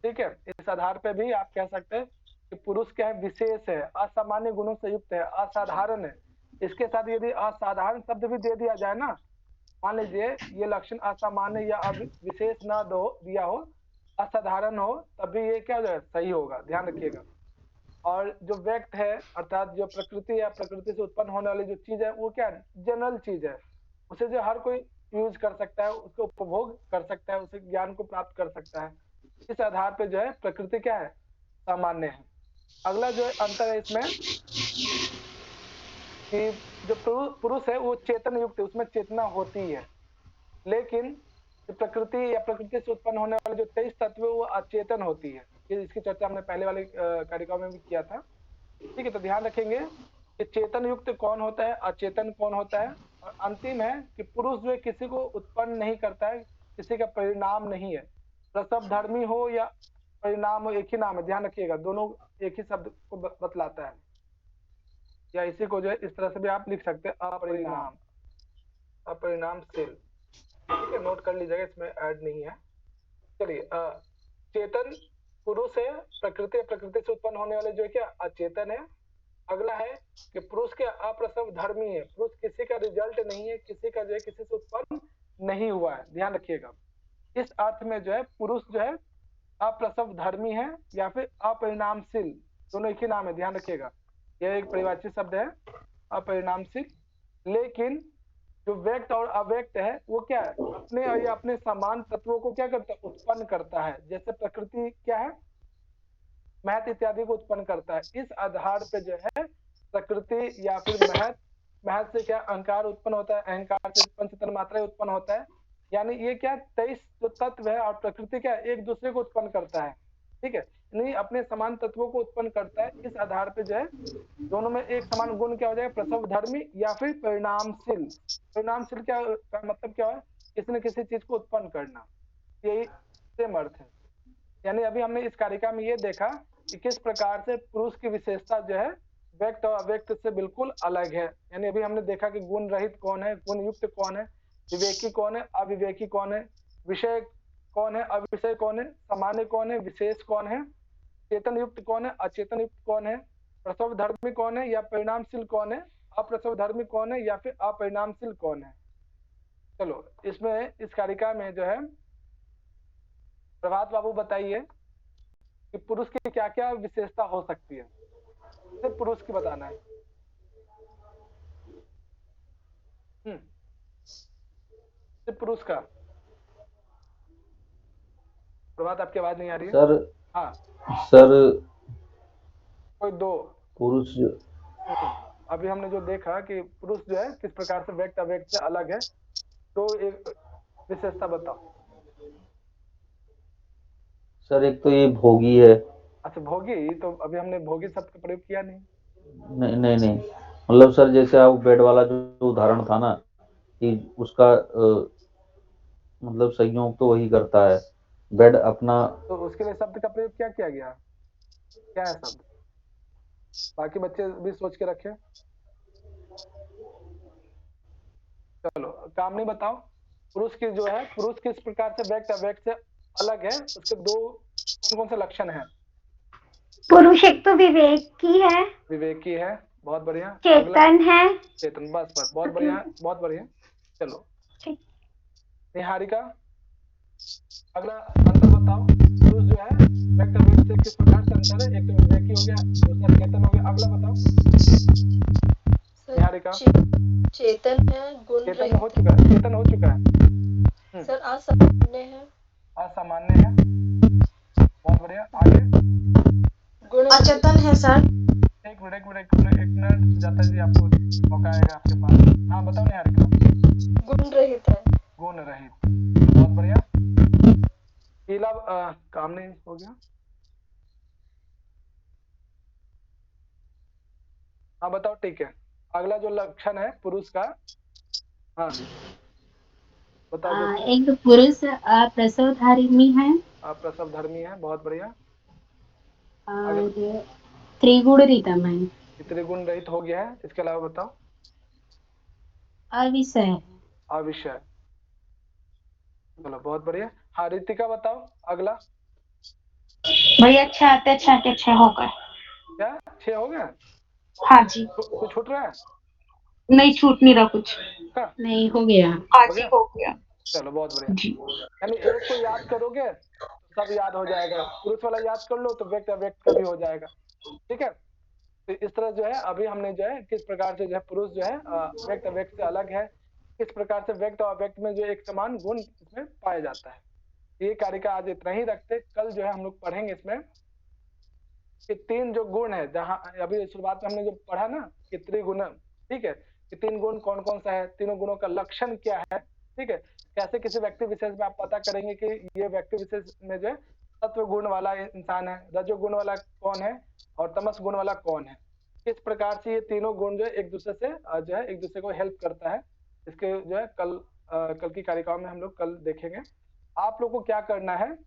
ठीक है। इस आधार पे भी आप कह सकते हैं कि पुरुष क्या है, विशेष है, असामान्य गुणों से युक्त है, असाधारण है। इसके साथ यदि असाधारण शब्द भी दे दिया जाए ना, मान लीजिए ये लक्षण असामान्य या विशेष ना दो दिया हो, असाधारण हो, तभी ये क्या हो जाएगा, सही होगा, ध्यान रखिएगा। और जो व्यक्त है अर्थात जो प्रकृति या प्रकृति से उत्पन्न होने वाली जो चीज है वो क्या जनरल चीज है, उसे जो हर कोई यूज कर सकता है, उसको उपभोग कर सकता है, उसे ज्ञान को प्राप्त कर सकता है। इस आधार पे जो है प्रकृति क्या है, सामान्य है। अगला जो अंतर है इसमें कि जो पुरुष है वो चेतन युक्त है, उसमें चेतना होती है, लेकिन प्रकृति या प्रकृति से उत्पन्न होने वाले जो 23 तत्व है वो अचेतन होती है। इसकी चर्चा हमने पहले वाले कार्यक्रम में भी किया था, ठीक है। तो ध्यान रखेंगे कि चेतन युक्त कौन होता है, अचेतन कौन होता है। और अंतिम है कि पुरुष जो है किसी को उत्पन्न नहीं करता है, किसी का परिणाम नहीं है। प्रसव धर्मी हो या परिणाम हो, एक ही नाम है, ध्यान रखिएगा, दोनों एक ही शब्द को बतलाता है। या इसी को जो है इस तरह से भी आप लिख सकते हैं, अपरिणाम, अपरिणामशील, ठीक है, नोट कर लीजिएगा, इसमें ऐड नहीं है। चलिए चेतन पुरुष है, प्रकृति प्रकृति से उत्पन्न होने वाले जो है क्या अचेतन है। अगला है कि पुरुष के अप्रसव धर्मी है, पुरुष किसी का रिजल्ट नहीं है, किसी का जो है किसी से उत्पन्न नहीं हुआ है, ध्यान रखिएगा। इस अर्थ में जो है पुरुष जो है अप्रसव धर्मी है या फिर अपरिणामशील, दोनों एक ही नाम है, ध्यान रखिएगा। यह एक परिभाषित शब्द है, अपरिणामशील। लेकिन जो व्यक्त और अव्यक्त है वो क्या है, अपने और या अपने समान तत्वों को क्या करता है, उत्पन्न करता है। जैसे प्रकृति क्या है, महत इत्यादि को उत्पन्न करता है। इस आधार पे जो है प्रकृति या फिर महत से क्या अहंकार उत्पन्न होता है, अहंकार से पंचतन मात्रा उत्पन्न होता है। यानी ये क्या 23 जो तत्व है और प्रकृति क्या एक दूसरे को उत्पन्न करता है, ठीक है, नहीं अपने समान तत्वों को उत्पन्न करता है। इस आधार पे जो है दोनों में एक समान गुण क्या हो जाएगा, प्रसव धर्मी या फिर परिणामशील। परिणामशील क्या का मतलब क्या है, किसी न किसी चीज को उत्पन्न करना, यही सेम अर्थ है। यानी अभी हमने इस कार्यक्रम में ये देखा कि किस प्रकार से पुरुष की विशेषता जो है व्यक्त और अव्यक्त से बिल्कुल अलग है। यानी अभी हमने देखा कि गुण रहित कौन है, गुण युक्त कौन है, विवेकी कौन है, अविवेकी कौन है, विषय कौन है, अविषय कौन है, सामान्य कौन है, विशेष कौन है, चेतन युक्त कौन है, अचेतन युक्त कौन है, प्रसव धर्मी कौन है या परिणामशील कौन है, अप्रसव धर्मी कौन है या फिर अपरिणामशील कौन है। चलो इसमें इस कार्यक्रम में जो है प्रभात बाबू बताइए कि पुरुष की क्या क्या विशेषता हो सकती है, सिर्फ पुरुष की बताना है। सिर्फ पुरुष का। प्रभात आपकी आवाज नहीं आ रही है सर। हाँ सर कोई दो पुरुष अभी हमने जो देखा कि पुरुष जो है किस प्रकार से व्यक्त अव्यक्त से अलग है, तो एक विशेषता बताओ। सर एक तो ये भोगी है। अच्छा भोगी, तो अभी हमने भोगी शब्द का प्रयोग किया नहीं। नहीं मतलब सर जैसे आप बेड वाला जो उदाहरण था ना कि उसका मतलब संयोग तो वही करता है, बेड अपना, तो उसके लिए शब्द का प्रयोग क्या किया गया, क्या है शब्द, बाकी बच्चे भी सोच के रखें। चलो काम नहीं बताओ, पुरुष की जो है पुरुष किस प्रकार से व्यक्त अव्यक्त से अलग है, उसके दो कौन कौन से लक्षण हैं। पुरुष एक तो विवेकी है, विवेकी है, बहुत बढ़िया। चेतन है, चेतन, बस बहुत बढ़िया, बहुत बढ़िया। चलो निहारिका, अगला अंतर बताओ, पुरुष पुरुष जो है व्यक्त अव्यक्त से किस प्रकार से अंतर है? एक तो विवेकी हो गया, दूसरा चेतन हो गया। अगला बताओ निहारिका। चेतन है, गुण चेतन हो चुका है, चेतन हो चुका है। सर असामान्य है। असामान्य है, बहुत बढ़िया। आगे गुण अचेतन है सर। एक मिनट सुजाता जी, आपको मौका आएगा आपके पास। हाँ बताओ निहारिका। गुण रहित है। गुण रहित, बहुत बढ़िया। शीला काम नहीं हो गया। हाँ बताओ, ठीक है। अगला जो लक्षण है पुरुष का, हाँ बताओ। एक पुरुष अप्रसवधारिणी है। अप्रसवधर्मी है, बहुत बढ़िया। और त्रिगुण रहितम है। त्रिगुण रहित हो गया है। इसके अलावा बताओ। अविषय। अविषय, चलो बहुत बढ़िया। हाँ रितिका बताओ अगला। भैया 6 होकर। क्या 6 हो गया? हाँ जी। कुछ छूट रहा है? नहीं छूट नहीं रहा कुछ। हाँ? नहीं हो गया। हाँ जी हो गया। चलो बहुत बढ़िया। यानी एक को याद करोगे तो सब याद हो जाएगा। पुरुष वाला याद कर लो तो व्यक्त अव्यक्त का भी हो जाएगा। ठीक है, तो इस तरह जो है अभी हमने जो है किस प्रकार से जो है पुरुष जो है व्यक्त अव्यक्त से अलग है, किस प्रकार से व्यक्त और अव्यक्त में जो एक समान गुण इसमें पाया जाता है। ये कारिका आज इतना ही रखते। कल जो है हम लोग पढ़ेंगे इसमें कि 3 जो गुण है, जहाँ अभी शुरुआत में हमने जो पढ़ा ना कि त्रिगुण, ठीक है, कि 3 गुण कौन कौन सा है, तीनों गुणों का लक्षण क्या है, ठीक है, कैसे किसी व्यक्ति विशेष में आप पता करेंगे कि ये व्यक्ति विशेष में जो है सत्व गुण वाला इंसान है, रजोगुण वाला कौन है और तमस गुण वाला कौन है। किस प्रकार से ये तीनों गुण जो है एक दूसरे से जो है एक दूसरे को हेल्प करता है, इसके जो है कल की कारिकाओं में हम लोग कल देखेंगे। आप लोग को क्या करना है,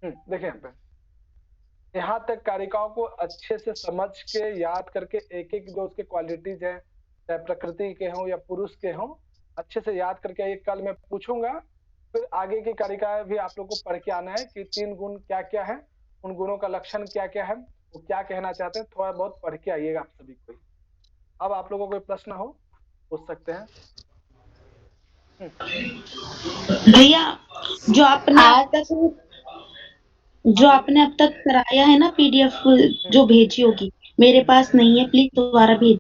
देखिए यहाँ तक कारिकाओं को अच्छे से समझ के याद करके एक एक जो उसके क्वालिटीज है, चाहे प्रकृति के हों या पुरुष के हों, अच्छे से याद करके एक कल मैं पूछूंगा। फिर आगे की कारिकाएं भी आप लोग को पढ़ के आना है कि 3 गुण क्या क्या है, उन गुणों का लक्षण क्या क्या है, वो क्या कहना चाहते हैं, थोड़ा बहुत पढ़ के आइएगा आप सभी को। अब आप लोगों को कोई प्रश्न हो पूछ सकते हैं। भैया जो आपने अब तक कराया है ना PDF जो भेजी होगी, मेरे पास नहीं है, प्लीज दोबारा भेज